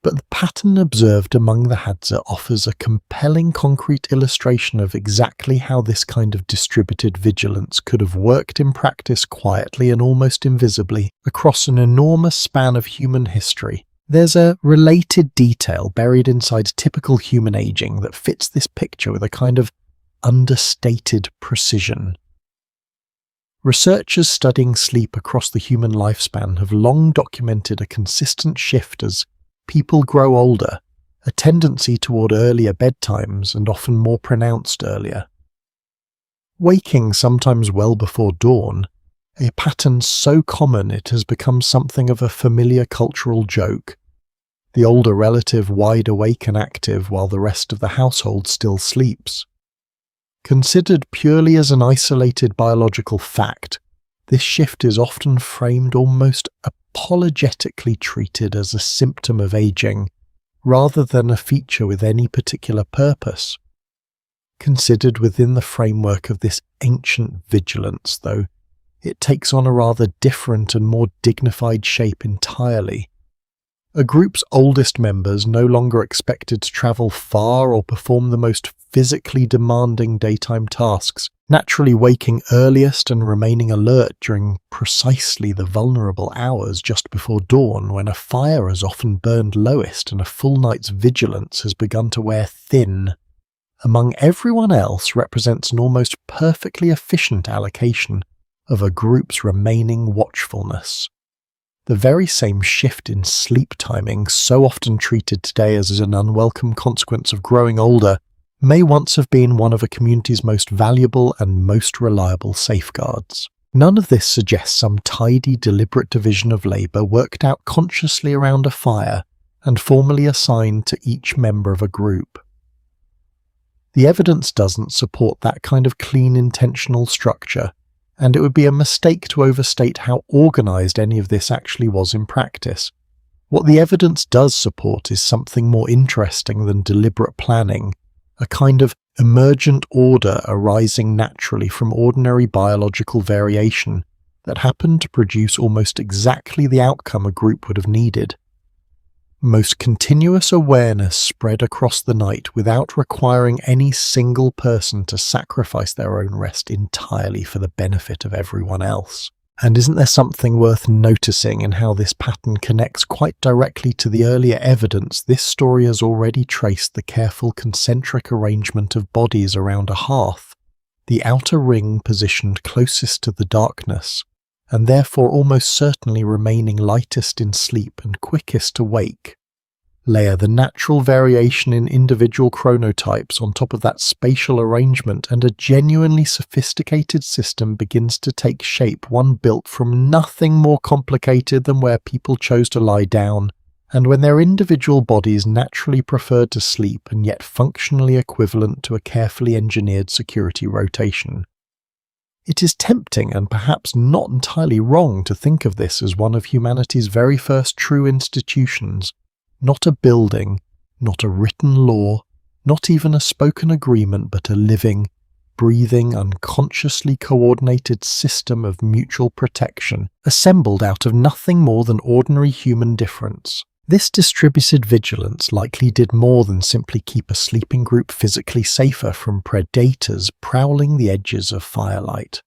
But the pattern observed among the Hadza offers a compelling concrete illustration of exactly how this kind of distributed vigilance could have worked in practice quietly and almost invisibly across an enormous span of human history. There's a related detail buried inside typical human aging that fits this picture with a kind of understated precision. Researchers studying sleep across the human lifespan have long documented a consistent shift as people grow older, a tendency toward earlier bedtimes and often more pronounced earlier. Waking sometimes well before dawn, a pattern so common it has become something of a familiar cultural joke. The older relative wide awake and active while the rest of the household still sleeps. Considered purely as an isolated biological fact, this shift is often framed almost apologetically treated as a symptom of aging, rather than a feature with any particular purpose. Considered within the framework of this ancient vigilance, though, it takes on a rather different and more dignified shape entirely. A group's oldest members no longer expected to travel far or perform the most physically demanding daytime tasks, naturally waking earliest and remaining alert during precisely the vulnerable hours just before dawn when a fire has often burned lowest and a full night's vigilance has begun to wear thin. Among everyone else represents an almost perfectly efficient allocation of a group's remaining watchfulness. The very same shift in sleep timing, so often treated today as an unwelcome consequence of growing older, may once have been one of a community's most valuable and most reliable safeguards. None of this suggests some tidy, deliberate division of labour worked out consciously around a fire and formally assigned to each member of a group. The evidence doesn't support that kind of clean, intentional structure, and it would be a mistake to overstate how organised any of this actually was in practice. What the evidence does support is something more interesting than deliberate planning, a kind of emergent order arising naturally from ordinary biological variation that happened to produce almost exactly the outcome a group would have needed. Most continuous awareness spread across the night without requiring any single person to sacrifice their own rest entirely for the benefit of everyone else. And isn't there something worth noticing in how this pattern connects quite directly to the earlier evidence this story has already traced the careful concentric arrangement of bodies around a hearth, the outer ring positioned closest to the darkness, and therefore almost certainly remaining lightest in sleep and quickest to wake. Layer the natural variation in individual chronotypes on top of that spatial arrangement, and a genuinely sophisticated system begins to take shape, one built from nothing more complicated than where people chose to lie down, and when their individual bodies naturally preferred to sleep and yet functionally equivalent to a carefully engineered security rotation. It is tempting and perhaps not entirely wrong to think of this as one of humanity's very first true institutions, not a building, not a written law, not even a spoken agreement, but a living, breathing, unconsciously coordinated system of mutual protection, assembled out of nothing more than ordinary human difference. This distributed vigilance likely did more than simply keep a sleeping group physically safer from predators prowling the edges of firelight.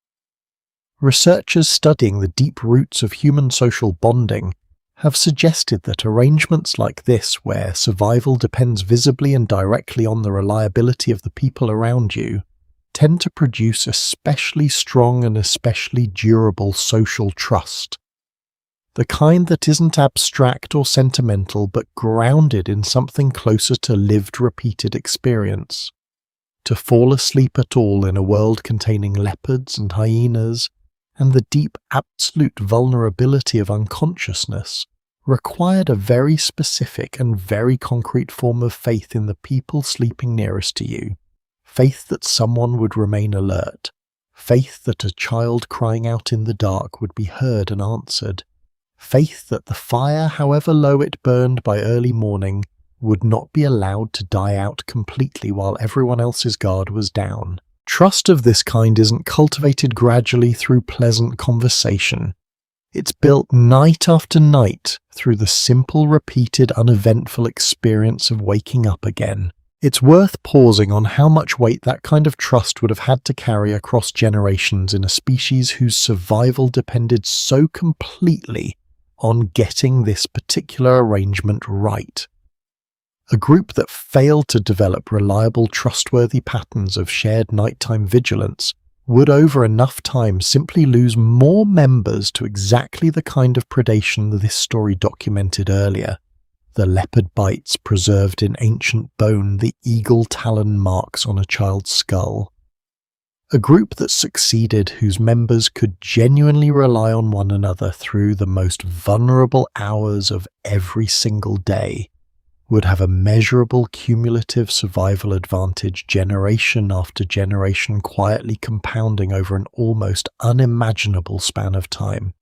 Researchers studying the deep roots of human social bonding have suggested that arrangements like this, where survival depends visibly and directly on the reliability of the people around you, tend to produce especially strong and especially durable social trust. The kind that isn't abstract or sentimental, but grounded in something closer to lived, repeated experience. To fall asleep at all in a world containing leopards and hyenas, and the deep absolute vulnerability of unconsciousness, required a very specific and very concrete form of faith in the people sleeping nearest to you. Faith that someone would remain alert. Faith that a child crying out in the dark would be heard and answered. Faith that the fire, however low it burned by early morning, would not be allowed to die out completely while everyone else's guard was down. Trust of this kind isn't cultivated gradually through pleasant conversation. It's built night after night through the simple, repeated, uneventful experience of waking up again. It's worth pausing on how much weight that kind of trust would have had to carry across generations in a species whose survival depended so completely on getting this particular arrangement right. A group that failed to develop reliable, trustworthy patterns of shared nighttime vigilance would over enough time simply lose more members to exactly the kind of predation that this story documented earlier. The leopard bites preserved in ancient bone, the eagle talon marks on a child's skull. A group that succeeded, whose members could genuinely rely on one another through the most vulnerable hours of every single day, would have a measurable cumulative survival advantage generation after generation, quietly compounding over an almost unimaginable span of time.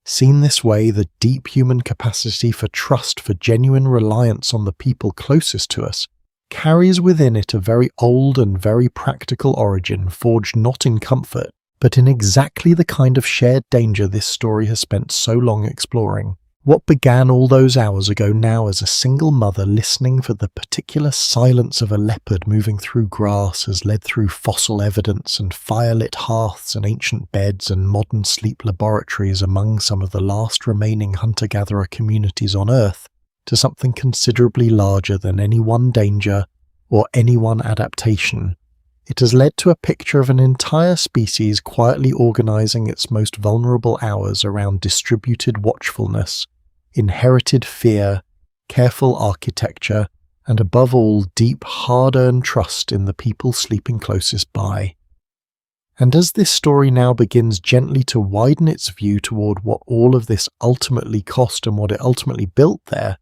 Seen this way, the deep human capacity for trust, for genuine reliance on the people closest to us, carries within it a very old and very practical origin, forged not in comfort, but in exactly the kind of shared danger this story has spent so long exploring. What began all those hours ago now as a single mother listening for the particular silence of a leopard moving through grass has led through fossil evidence and firelit hearths and ancient beds and modern sleep laboratories among some of the last remaining hunter-gatherer communities on Earth to something considerably larger than any one danger or any one adaptation. It has led to a picture of an entire species quietly organizing its most vulnerable hours around distributed watchfulness, inherited fear, careful architecture, and above all, deep, hard-earned trust in the people sleeping closest by. And as this story now begins gently to widen its view toward what all of this ultimately cost and what it ultimately built there,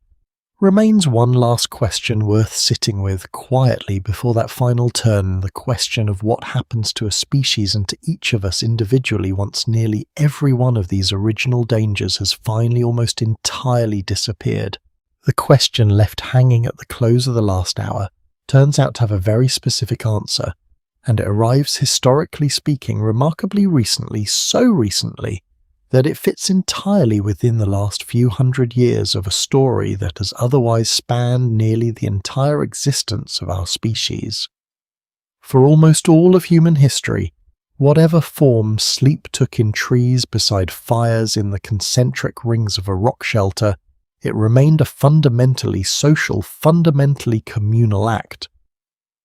remains one last question worth sitting with quietly before that final turn, the question of what happens to a species and to each of us individually once nearly every one of these original dangers has finally almost entirely disappeared. The question left hanging at the close of the last hour turns out to have a very specific answer, and it arrives, historically speaking, remarkably recently, so recently, that it fits entirely within the last few hundred years of a story that has otherwise spanned nearly the entire existence of our species. For almost all of human history, whatever form sleep took in trees beside fires in the concentric rings of a rock shelter, it remained a fundamentally social, fundamentally communal act.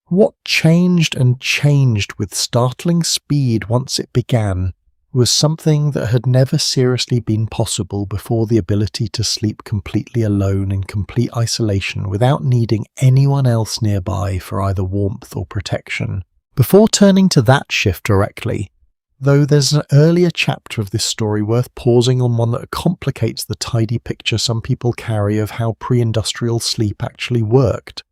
What changed and changed with startling speed once it began was something that had never seriously been possible before: the ability to sleep completely alone in complete isolation without needing anyone else nearby for either warmth or protection. Before turning to that shift directly, though, there's an earlier chapter of this story worth pausing on, one that complicates the tidy picture some people carry of how pre-industrial sleep actually worked.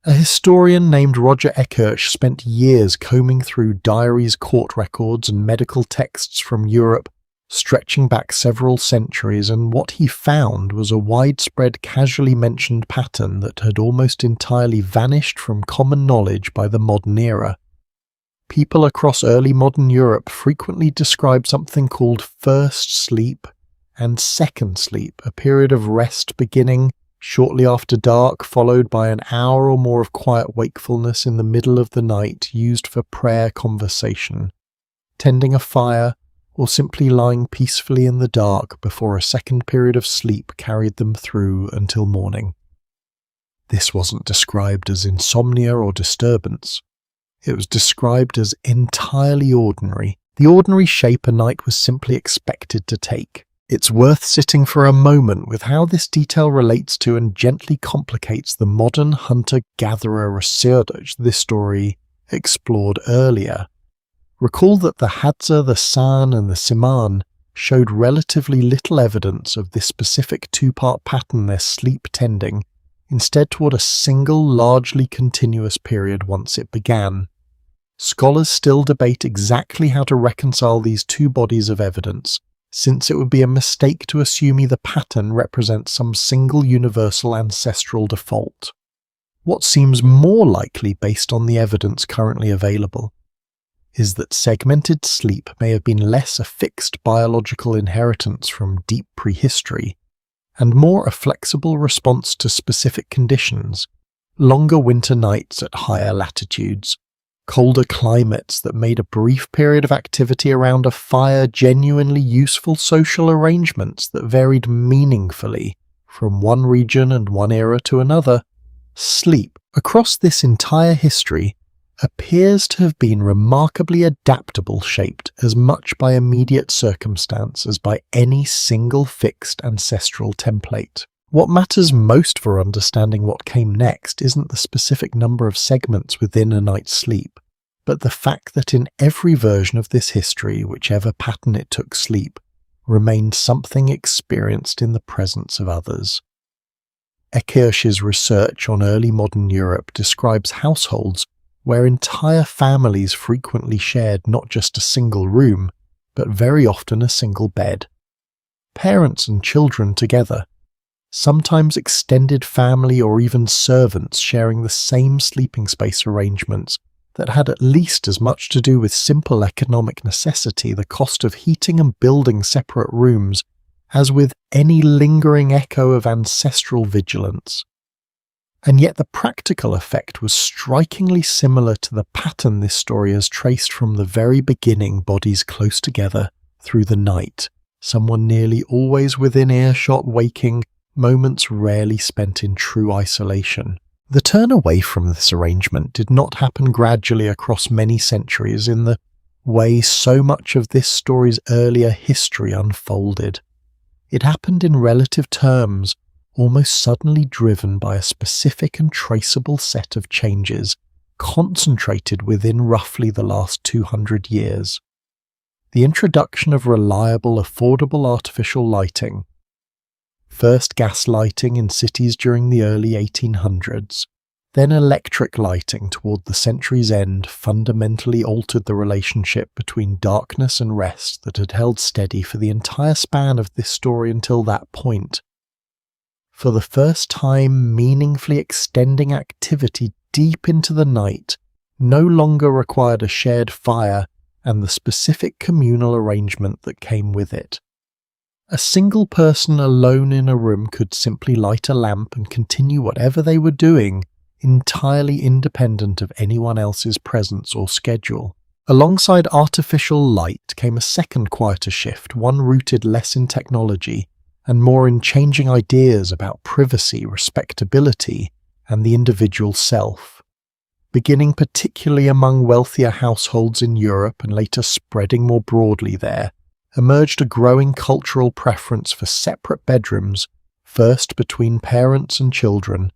A historian named Roger Eckhirsch spent years combing through diaries, court records, and medical texts from Europe, stretching back several centuries, and what he found was a widespread, casually mentioned pattern that had almost entirely vanished from common knowledge by the modern era. People across early modern Europe frequently describe something called first sleep and second sleep, a period of rest beginning shortly after dark, followed by an hour or more of quiet wakefulness in the middle of the night used for prayer, conversation, tending a fire, or simply lying peacefully in the dark before a second period of sleep carried them through until morning. This wasn't described as insomnia or disturbance. It was described as entirely ordinary, the ordinary shape a night was simply expected to take. It's worth sitting for a moment with how this detail relates to and gently complicates the modern hunter-gatherer research this story explored earlier. Recall that the Hadza, the San, and the Siman showed relatively little evidence of this specific two-part pattern they're sleep tending, instead toward a single, largely continuous period once it began. Scholars still debate exactly how to reconcile these two bodies of evidence, since it would be a mistake to assume either pattern represents some single universal ancestral default. What seems more likely based on the evidence currently available is that segmented sleep may have been less a fixed biological inheritance from deep prehistory, and more a flexible response to specific conditions, longer winter nights at higher latitudes, colder climates that made a brief period of activity around a fire genuinely useful social arrangements that varied meaningfully from one region and one era to another. Sleep, across this entire history, appears to have been remarkably adaptable, shaped as much by immediate circumstance as by any single fixed ancestral template. What matters most for understanding what came next isn't the specific number of segments within a night's sleep, but the fact that in every version of this history, whichever pattern it took sleep, remained something experienced in the presence of others. Eckhirsch's research on early modern Europe describes households where entire families frequently shared not just a single room, but very often a single bed. Parents and children together, sometimes extended family or even servants sharing the same sleeping space arrangements that had at least as much to do with simple economic necessity, the cost of heating and building separate rooms, as with any lingering echo of ancestral vigilance. And yet the practical effect was strikingly similar to the pattern this story has traced from the very beginning: bodies close together through the night, someone nearly always within earshot waking, moments rarely spent in true isolation. The turn away from this arrangement did not happen gradually across many centuries in the way so much of this story's earlier history unfolded. It happened in relative terms, almost suddenly driven by a specific and traceable set of changes concentrated within roughly the last 200 years. The introduction of reliable, affordable artificial lighting, first gas lighting in cities during the early 1800s, then electric lighting toward the century's end, fundamentally altered the relationship between darkness and rest that had held steady for the entire span of this story until that point. For the first time, meaningfully extending activity deep into the night no longer required a shared fire and the specific communal arrangement that came with it. A single person alone in a room could simply light a lamp and continue whatever they were doing, entirely independent of anyone else's presence or schedule. Alongside artificial light came a second quieter shift, one rooted less in technology and more in changing ideas about privacy, respectability, and the individual self. Beginning particularly among wealthier households in Europe and later spreading more broadly there, emerged a growing cultural preference for separate bedrooms, first between parents and children,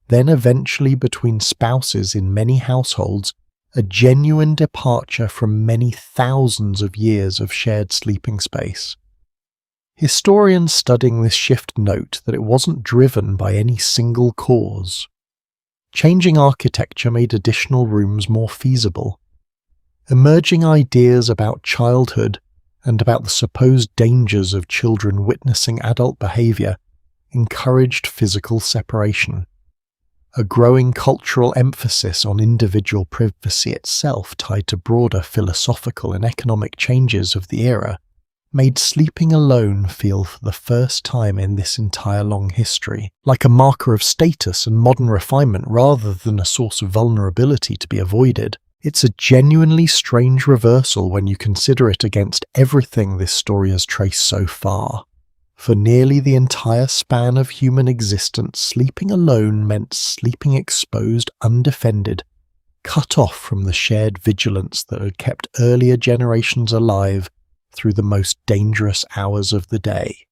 then eventually between spouses in many households, a genuine departure from many thousands of years of shared sleeping space. Historians studying this shift note that it wasn't driven by any single cause. Changing architecture made additional rooms more feasible. Emerging ideas about childhood and about the supposed dangers of children witnessing adult behavior encouraged physical separation. A growing cultural emphasis on individual privacy itself, tied to broader philosophical and economic changes of the era, made sleeping alone feel for the first time in this entire long history like a marker of status and modern refinement rather than a source of vulnerability to be avoided. It's a genuinely strange reversal when you consider it against everything this story has traced so far. For nearly the entire span of human existence, sleeping alone meant sleeping exposed, undefended, cut off from the shared vigilance that had kept earlier generations alive through the most dangerous hours of the day.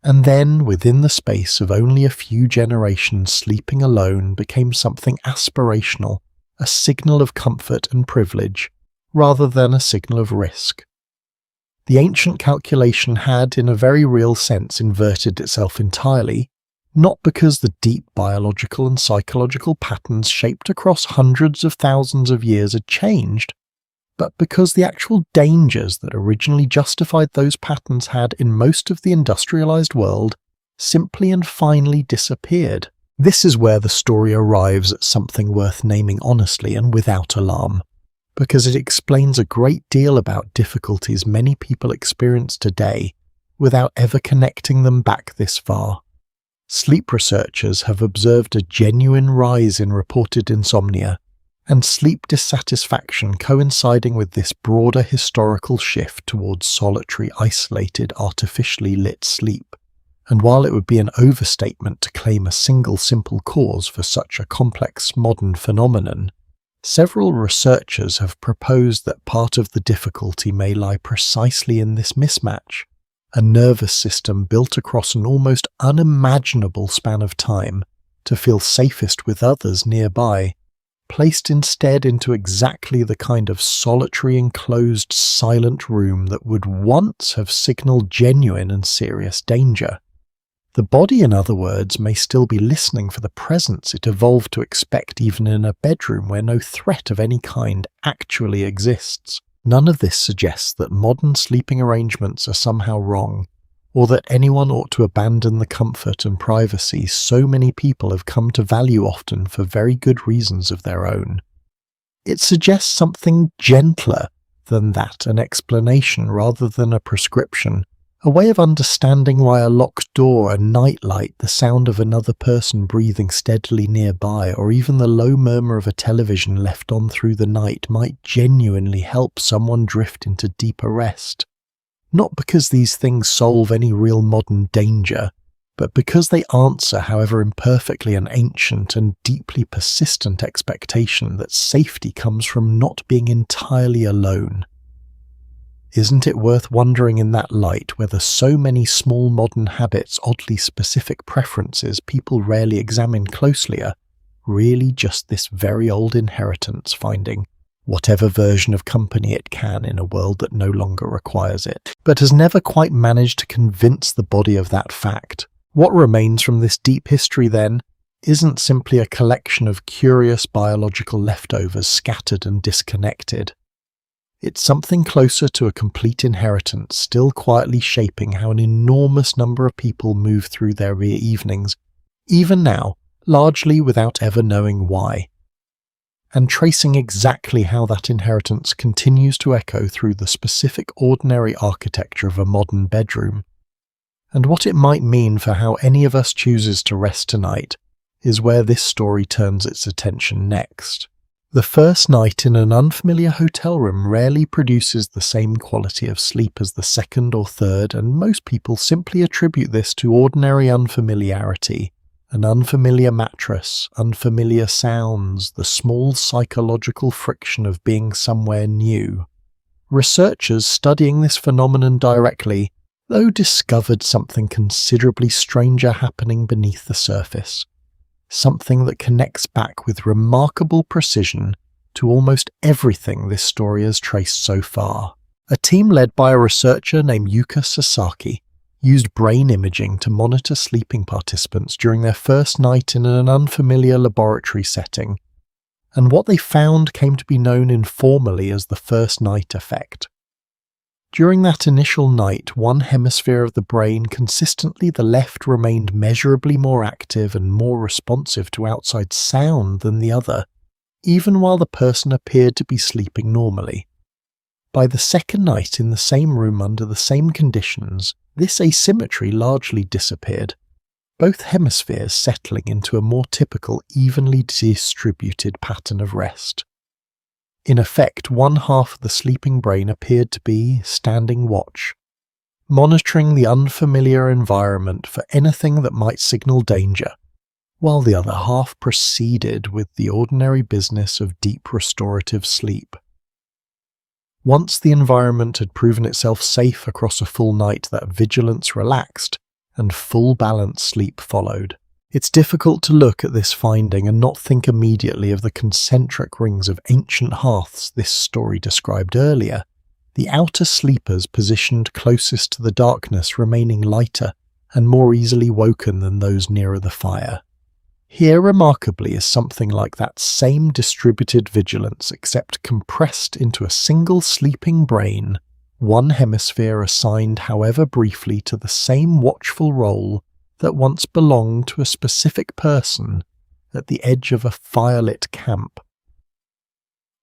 And then, within the space of only a few generations, sleeping alone became something aspirational, a signal of comfort and privilege, rather than a signal of risk. The ancient calculation had, in a very real sense, inverted itself entirely, not because the deep biological and psychological patterns shaped across hundreds of thousands of years had changed, but because the actual dangers that originally justified those patterns had, in most of the industrialized world, simply and finally disappeared. This is where the story arrives at something worth naming honestly and without alarm, because it explains a great deal about difficulties many people experience today without ever connecting them back this far. Sleep researchers have observed a genuine rise in reported insomnia and sleep dissatisfaction coinciding with this broader historical shift towards solitary, isolated, artificially lit sleep. And while it would be an overstatement to claim a single simple cause for such a complex modern phenomenon, several researchers have proposed that part of the difficulty may lie precisely in this mismatch, a nervous system built across an almost unimaginable span of time to feel safest with others nearby, placed instead into exactly the kind of solitary, enclosed, silent room that would once have signaled genuine and serious danger. The body, in other words, may still be listening for the presence it evolved to expect even in a bedroom where no threat of any kind actually exists. None of this suggests that modern sleeping arrangements are somehow wrong, or that anyone ought to abandon the comfort and privacy so many people have come to value often for very good reasons of their own. It suggests something gentler than that, an explanation rather than a prescription, a way of understanding why a locked door, a nightlight, the sound of another person breathing steadily nearby, or even the low murmur of a television left on through the night might genuinely help someone drift into deeper rest. Not because these things solve any real modern danger, but because they answer, however imperfectly, an ancient and deeply persistent expectation that safety comes from not being entirely alone. Isn't it worth wondering in that light whether so many small modern habits, oddly specific preferences people rarely examine closely are really just this very old inheritance finding whatever version of company it can in a world that no longer requires it, but has never quite managed to convince the body of that fact? What remains from this deep history, then, isn't simply a collection of curious biological leftovers scattered and disconnected. It's something closer to a complete inheritance, still quietly shaping how an enormous number of people move through their evenings, even now, largely without ever knowing why, and tracing exactly how that inheritance continues to echo through the specific ordinary architecture of a modern bedroom. And what it might mean for how any of us chooses to rest tonight is where this story turns its attention next. The first night in an unfamiliar hotel room rarely produces the same quality of sleep as the second or third, and most people simply attribute this to ordinary unfamiliarity. An unfamiliar mattress, unfamiliar sounds, the small psychological friction of being somewhere new. Researchers studying this phenomenon directly, though, discovered something considerably stranger happening beneath the surface. Something that connects back with remarkable precision to almost everything this story has traced so far. A team led by a researcher named Yuka Sasaki used brain imaging to monitor sleeping participants during their first night in an unfamiliar laboratory setting, and what they found came to be known informally as the first night effect. During that initial night, one hemisphere of the brain, consistently the left, remained measurably more active and more responsive to outside sound than the other, even while the person appeared to be sleeping normally. By the second night in the same room under the same conditions, this asymmetry largely disappeared, both hemispheres settling into a more typical, evenly distributed pattern of rest. In effect, one half of the sleeping brain appeared to be standing watch, monitoring the unfamiliar environment for anything that might signal danger, while the other half proceeded with the ordinary business of deep restorative sleep. Once the environment had proven itself safe across a full night, that vigilance relaxed, and full balanced sleep followed. It's difficult to look at this finding and not think immediately of the concentric rings of ancient hearths this story described earlier, the outer sleepers positioned closest to the darkness remaining lighter and more easily woken than those nearer the fire. Here, remarkably, is something like that same distributed vigilance, except compressed into a single sleeping brain, one hemisphere assigned, however briefly, to the same watchful role that once belonged to a specific person at the edge of a firelit camp.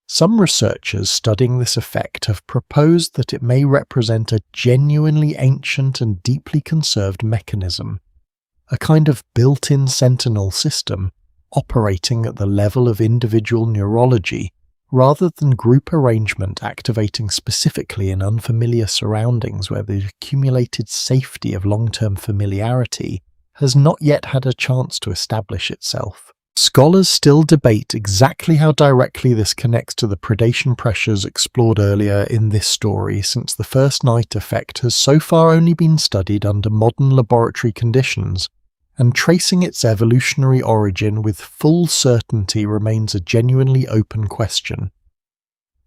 Some researchers studying this effect have proposed that it may represent a genuinely ancient and deeply conserved mechanism, a kind of built-in sentinel system operating at the level of individual neurology rather than group arrangement activating specifically in unfamiliar surroundings where the accumulated safety of long-term familiarity has not yet had a chance to establish itself. Scholars still debate exactly how directly this connects to the predation pressures explored earlier in this story, since the first night effect has so far only been studied under modern laboratory conditions, and tracing its evolutionary origin with full certainty remains a genuinely open question.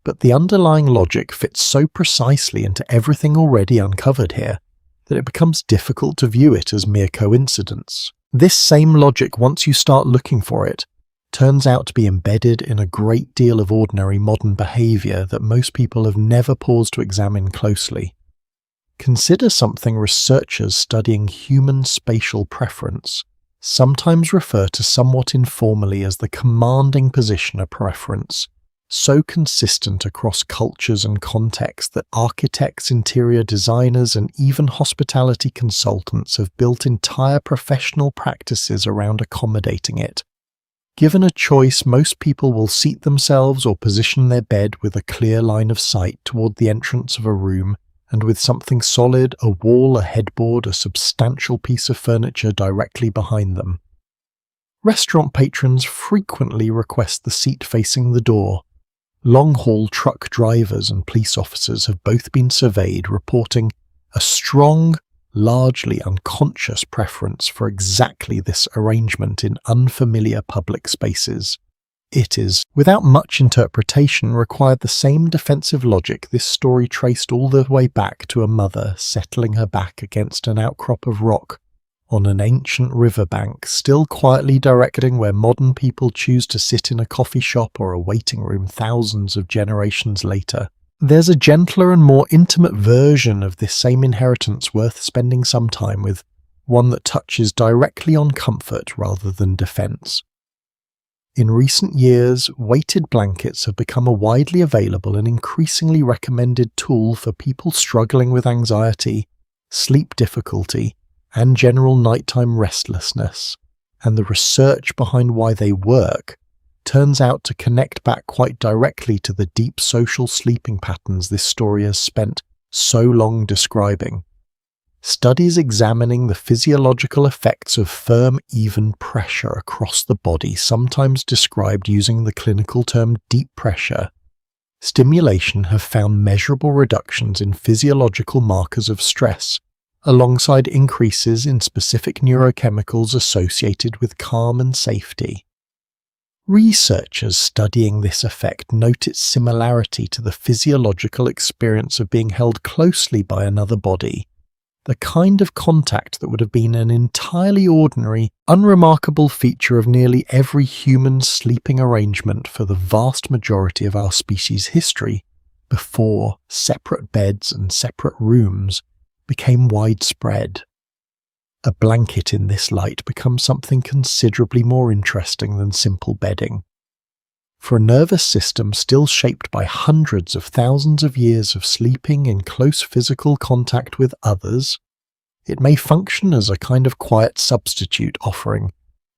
But the underlying logic fits so precisely into everything already uncovered here that it becomes difficult to view it as mere coincidence. This same logic, once you start looking for it, turns out to be embedded in a great deal of ordinary modern behaviour that most people have never paused to examine closely. Consider something researchers studying human spatial preference sometimes refer to somewhat informally as the commanding position of preference, so consistent across cultures and contexts that architects, interior designers, and even hospitality consultants have built entire professional practices around accommodating it. Given a choice, most people will seat themselves or position their bed with a clear line of sight toward the entrance of a room, and with something solid, a wall, a headboard, a substantial piece of furniture directly behind them. Restaurant patrons frequently request the seat facing the door, Long-haul truck drivers and police officers have both been surveyed, reporting a strong, largely unconscious preference for exactly this arrangement in unfamiliar public spaces. It is, without much interpretation, required the same defensive logic this story traced all the way back to a mother settling her back against an outcrop of rock on an ancient riverbank, still quietly directing where modern people choose to sit in a coffee shop or a waiting room thousands of generations later. There's a gentler and more intimate version of this same inheritance worth spending some time with, one that touches directly on comfort rather than defense. In recent years, weighted blankets have become a widely available and increasingly recommended tool for people struggling with anxiety, sleep difficulty, and general nighttime restlessness, and the research behind why they work turns out to connect back quite directly to the deep social sleeping patterns this story has spent so long describing. Studies examining the physiological effects of firm, even pressure across the body, sometimes described using the clinical term deep pressure stimulation, have found measurable reductions in physiological markers of stress, alongside increases in specific neurochemicals associated with calm and safety. Researchers studying this effect note its similarity to the physiological experience of being held closely by another body, the kind of contact that would have been an entirely ordinary, unremarkable feature of nearly every human sleeping arrangement for the vast majority of our species' history, before separate beds and separate rooms became widespread. A blanket in this light becomes something considerably more interesting than simple bedding. For a nervous system still shaped by hundreds of thousands of years of sleeping in close physical contact with others, it may function as a kind of quiet substitute, offering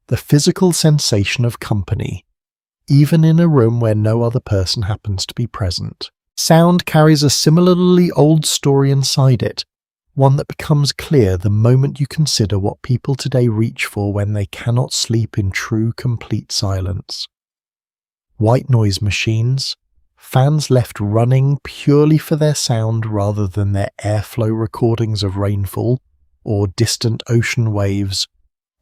the physical sensation of company, even in a room where no other person happens to be present. Sound carries a similarly old story inside it, one that becomes clear the moment you consider what people today reach for when they cannot sleep in true, complete silence. White noise machines, fans left running purely for their sound rather than their airflow recordings of rainfall or distant ocean waves,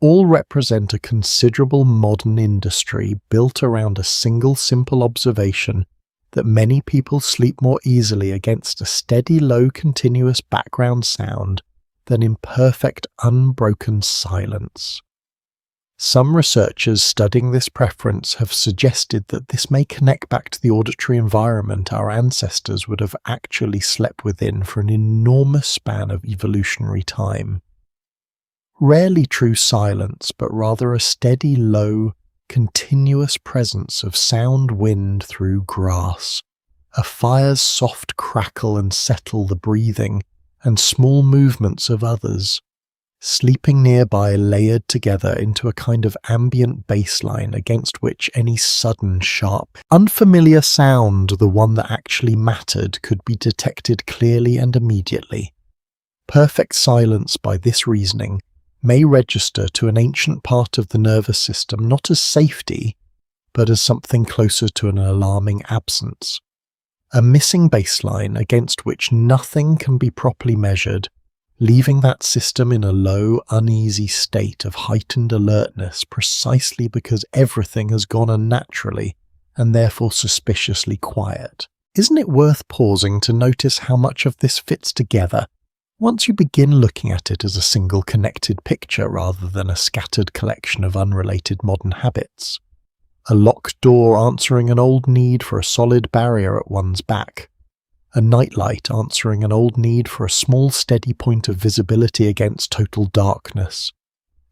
all represent a considerable modern industry built around a single simple observation that many people sleep more easily against a steady, low, continuous background sound than in perfect, unbroken silence. Some researchers studying this preference have suggested that this may connect back to the auditory environment our ancestors would have actually slept within for an enormous span of evolutionary time. Rarely true silence, but rather a steady, low, continuous presence of sound wind through grass, a fire's soft crackle and settle the breathing, and small movements of others, sleeping nearby layered together into a kind of ambient baseline against which any sudden, sharp, unfamiliar sound, the one that actually mattered, could be detected clearly and immediately. Perfect silence, by this reasoning, may register to an ancient part of the nervous system not as safety, but as something closer to an alarming absence. A missing baseline against which nothing can be properly measured, leaving that system in a low, uneasy state of heightened alertness precisely because everything has gone unnaturally and therefore suspiciously quiet. Isn't it worth pausing to notice how much of this fits together once you begin looking at it as a single connected picture rather than a scattered collection of unrelated modern habits? A locked door answering an old need for a solid barrier at one's back. A nightlight answering an old need for a small steady point of visibility against total darkness.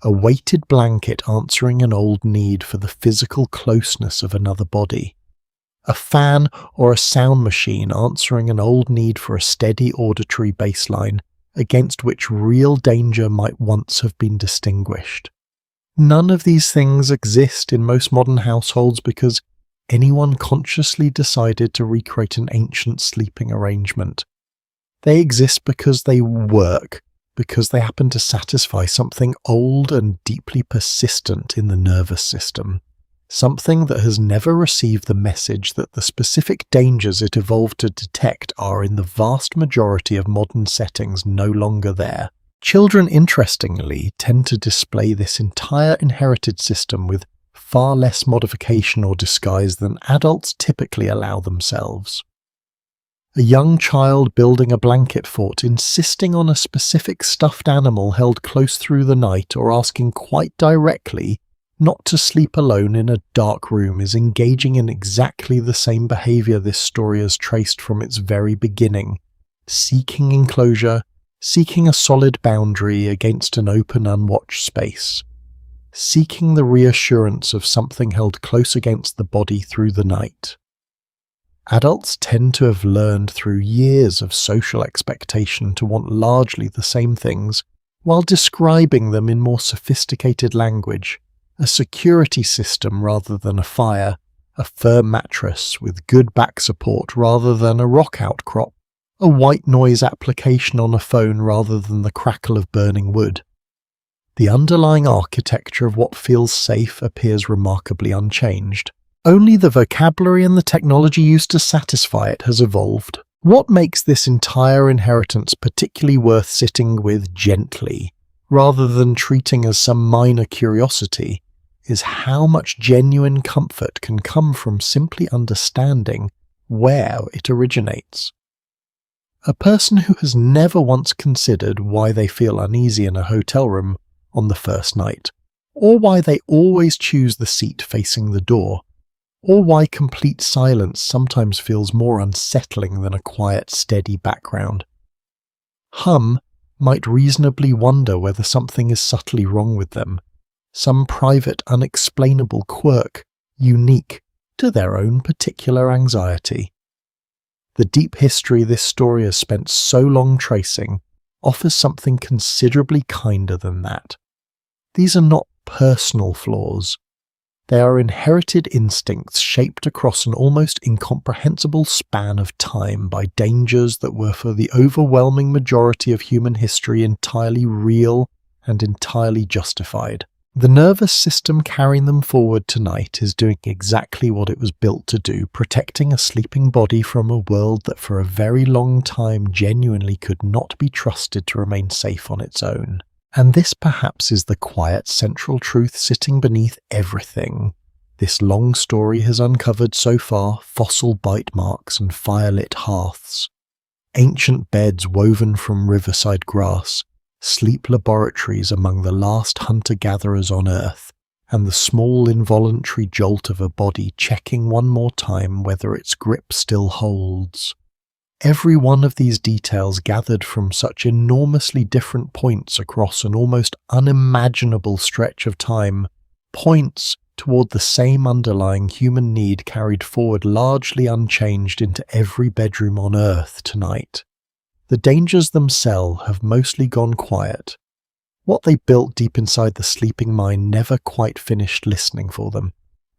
A weighted blanket answering an old need for the physical closeness of another body. A fan or a sound machine answering an old need for a steady auditory baseline against which real danger might once have been distinguished. None of these things exist in most modern households because anyone consciously decided to recreate an ancient sleeping arrangement. They exist because they work, because they happen to satisfy something old and deeply persistent in the nervous system. something that has never received the message that the specific dangers it evolved to detect are in the vast majority of modern settings no longer there. Children, interestingly, tend to display this entire inherited system with far less modification or disguise than adults typically allow themselves. A young child building a blanket fort, insisting on a specific stuffed animal held close through the night, or asking quite directly not to sleep alone in a dark room is engaging in exactly the same behaviour this story has traced from its very beginning, seeking enclosure, seeking a solid boundary against an open, unwatched space, seeking the reassurance of something held close against the body through the night. Adults tend to have learned through years of social expectation to want largely the same things, while describing them in more sophisticated language: a security system rather than a fire, a firm mattress with good back support rather than a rock outcrop, a white noise application on a phone rather than the crackle of burning wood. The underlying architecture of what feels safe appears remarkably unchanged. Only the vocabulary and the technology used to satisfy it has evolved. What makes this entire inheritance particularly worth sitting with gently, rather than treating as some minor curiosity, is how much genuine comfort can come from simply understanding where it originates. A person who has never once considered why they feel uneasy in a hotel room on the first night, or why they always choose the seat facing the door, or why complete silence sometimes feels more unsettling than a quiet, steady background. Might reasonably wonder whether something is subtly wrong with them, some private, unexplainable quirk unique to their own particular anxiety. The deep history this story has spent so long tracing offers something considerably kinder than that. These are not personal flaws. They are inherited instincts shaped across an almost incomprehensible span of time by dangers that were for the overwhelming majority of human history entirely real and entirely justified. The nervous system carrying them forward tonight is doing exactly what it was built to do, protecting a sleeping body from a world that for a very long time genuinely could not be trusted to remain safe on its own. And this perhaps is the quiet central truth sitting beneath everything this long story has uncovered so far: fossil bite marks and firelit hearths, ancient beds woven from riverside grass, sleep laboratories among the last hunter-gatherers on Earth, and the small involuntary jolt of a body checking one more time whether its grip still holds. Every one of these details gathered from such enormously different points across an almost unimaginable stretch of time points toward the same underlying human need carried forward largely unchanged into every bedroom on Earth tonight. The dangers themselves have mostly gone quiet. What they built deep inside the sleeping mind never quite finished listening for them,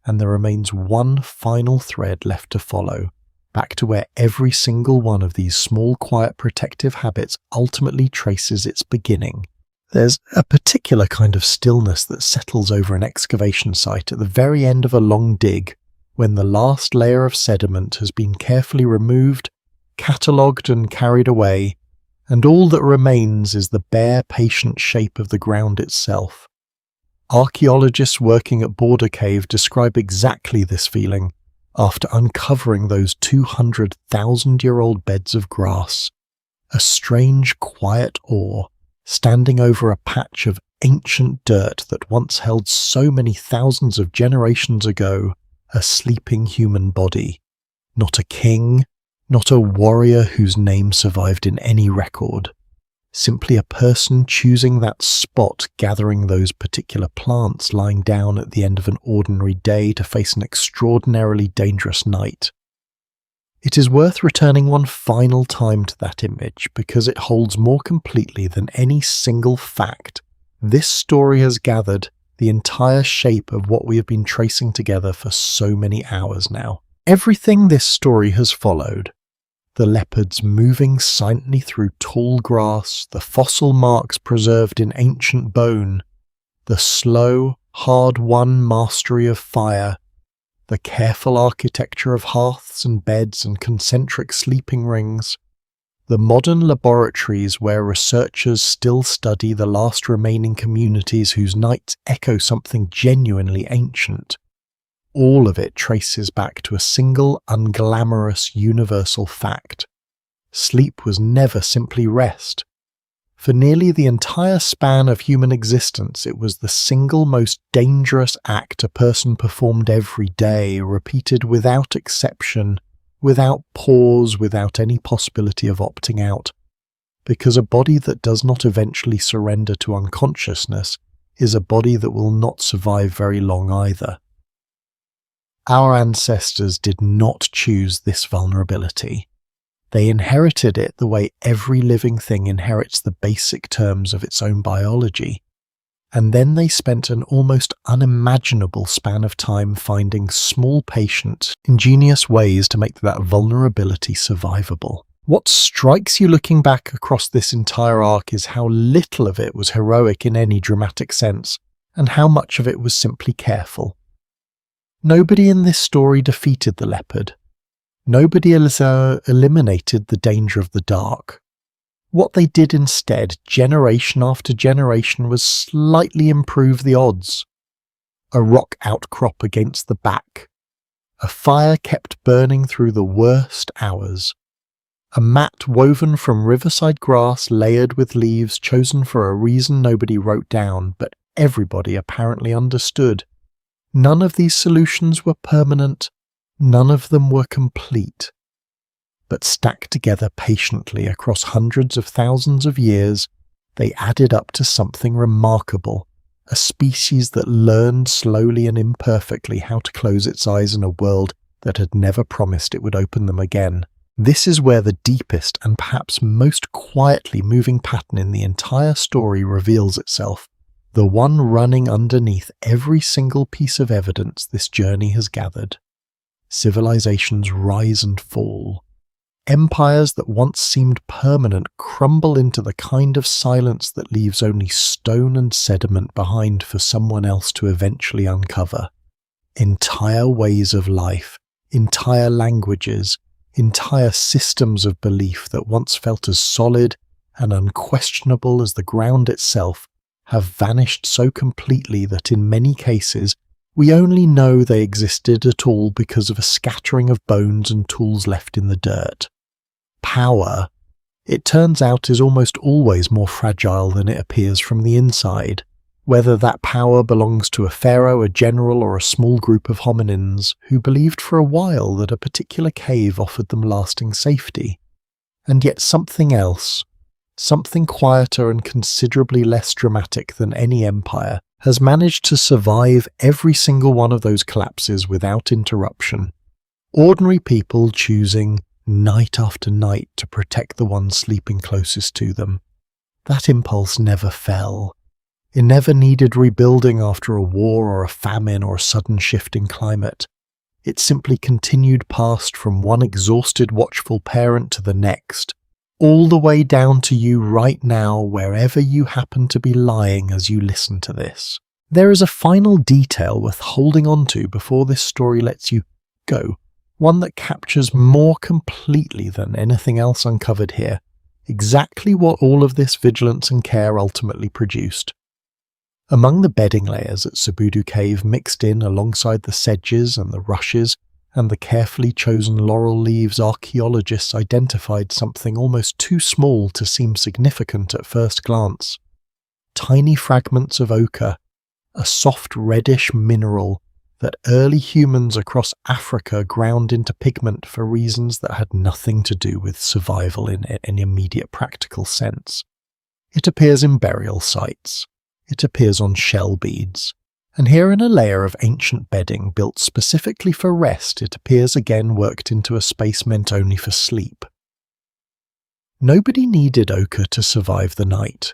and there remains one final thread left to follow, back to where every single one of these small, quiet, protective habits ultimately traces its beginning. There's a particular kind of stillness that settles over an excavation site at the very end of a long dig, when the last layer of sediment has been carefully removed, catalogued and carried away, and all that remains is the bare, patient shape of the ground itself. Archaeologists working at Border Cave describe exactly this feeling after uncovering those 200,000-year-old beds of grass, a strange, quiet awe standing over a patch of ancient dirt that once held so many thousands of generations ago a sleeping human body. Not a king, not a warrior whose name survived in any record. Simply a person choosing that spot, gathering those particular plants lying down at the end of an ordinary day to face an extraordinarily dangerous night. It is worth returning one final time to that image because it holds more completely than any single fact. This story has gathered the entire shape of what we have been tracing together for so many hours now. Everything this story has followed, the leopards moving silently through tall grass, the fossil marks preserved in ancient bone, the slow, hard-won mastery of fire, the careful architecture of hearths and beds and concentric sleeping rings, the modern laboratories where researchers still study the last remaining communities whose nights echo something genuinely ancient, all of it traces back to a single unglamorous universal fact. Sleep was never simply rest. For nearly the entire span of human existence, it was the single most dangerous act a person performed every day, repeated without exception, without pause, without any possibility of opting out. Because a body that does not eventually surrender to unconsciousness is a body that will not survive very long either. Our ancestors did not choose this vulnerability. They inherited it the way every living thing inherits the basic terms of its own biology, and then they spent an almost unimaginable span of time finding small, patient, ingenious ways to make that vulnerability survivable. What strikes you looking back across this entire arc is how little of it was heroic in any dramatic sense, and how much of it was simply careful. Nobody in this story defeated the leopard. Nobody eliminated the danger of the dark. What they did instead, generation after generation, was slightly improve the odds. A rock outcrop against the back. A fire kept burning through the worst hours. A mat woven from riverside grass layered with leaves chosen for a reason nobody wrote down, but everybody apparently understood. None of these solutions were permanent. None of them were complete, but stacked together patiently across hundreds of thousands of years, they added up to something remarkable, a species that learned slowly and imperfectly how to close its eyes in a world that had never promised it would open them again. This is where the deepest and perhaps most quietly moving pattern in the entire story reveals itself, the one running underneath every single piece of evidence this journey has gathered. Civilizations rise and fall. Empires that once seemed permanent crumble into the kind of silence that leaves only stone and sediment behind for someone else to eventually uncover. Entire ways of life, entire languages, entire systems of belief that once felt as solid and unquestionable as the ground itself have vanished so completely that in many cases we only know they existed at all because of a scattering of bones and tools left in the dirt. Power, it turns out, is almost always more fragile than it appears from the inside, whether that power belongs to a pharaoh, a general, or a small group of hominins who believed for a while that a particular cave offered them lasting safety. And yet something else, something quieter and considerably less dramatic than any empire, has managed to survive every single one of those collapses without interruption. Ordinary people choosing night after night to protect the ones sleeping closest to them. That impulse never fell. It never needed rebuilding after a war or a famine or a sudden shift in climate. It simply continued past from one exhausted watchful parent to the next, all the way down to you right now, wherever you happen to be lying as you listen to this. There is a final detail worth holding on to before this story lets you go, one that captures more completely than anything else uncovered here, exactly what all of this vigilance and care ultimately produced. Among the bedding layers at Sabudu Cave, mixed in alongside the sedges and the rushes and the carefully chosen laurel leaves, archaeologists identified something almost too small to seem significant at first glance. Tiny fragments of ochre, a soft reddish mineral that early humans across Africa ground into pigment for reasons that had nothing to do with survival in an immediate practical sense. It appears in burial sites. It appears on shell beads. And here in a layer of ancient bedding built specifically for rest, it appears again worked into a space meant only for sleep. Nobody needed ochre to survive the night.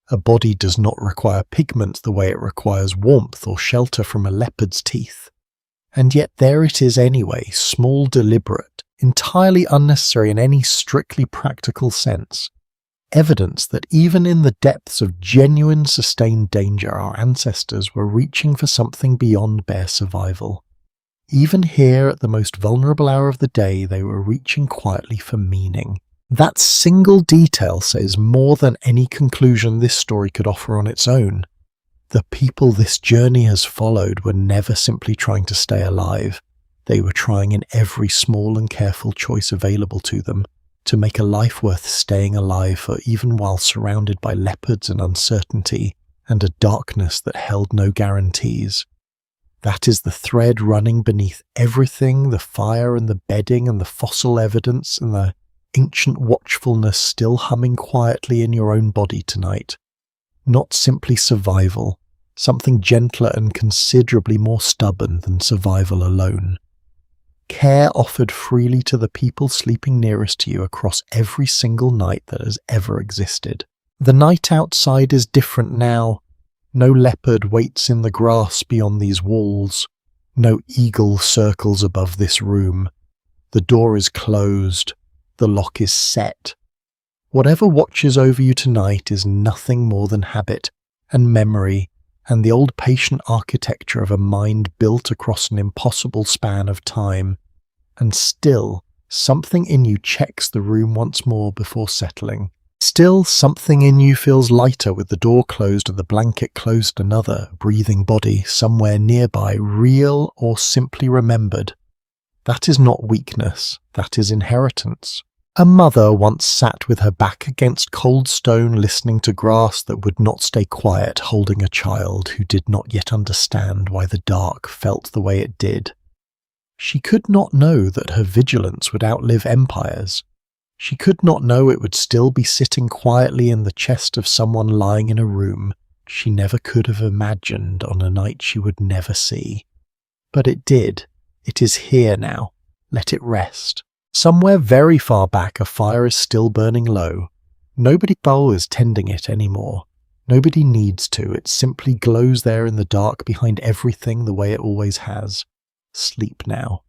A body does not require pigment the way it requires warmth or shelter from a leopard's teeth. And yet there it is anyway, small, deliberate, entirely unnecessary in any strictly practical sense. Evidence that even in the depths of genuine sustained danger, our ancestors were reaching for something beyond bare survival. Even here, at the most vulnerable hour of the day, they were reaching quietly for meaning. That single detail says more than any conclusion this story could offer on its own. The people this journey has followed were never simply trying to stay alive. They were trying in every small and careful choice available to them to make a life worth staying alive for, even while surrounded by leopards and uncertainty and a darkness that held no guarantees. That is the thread running beneath everything, the fire and the bedding and the fossil evidence and the ancient watchfulness still humming quietly in your own body tonight. Not simply survival, something gentler and considerably more stubborn than survival alone. Care offered freely to the people sleeping nearest to you across every single night that has ever existed. The night outside is different now. No leopard waits in the grass beyond these walls. No eagle circles above this room. The door is closed. The lock is set. Whatever watches over you tonight is nothing more than habit and memory and the old patient architecture of a mind built across an impossible span of time. And still, something in you checks the room once more before settling. Still, something in you feels lighter with the door closed and the blanket close to another breathing body somewhere nearby, real or simply remembered. That is not weakness, that is inheritance. A mother once sat with her back against cold stone listening to grass that would not stay quiet, holding a child who did not yet understand why the dark felt the way it did. She could not know that her vigilance would outlive empires. She could not know it would still be sitting quietly in the chest of someone lying in a room she never could have imagined on a night she would never see. But it did. It is here now. Let it rest. Somewhere very far back a fire is still burning low. Nobody is tending it anymore. Nobody needs to. It simply glows there in the dark behind everything the way it always has. Sleep now.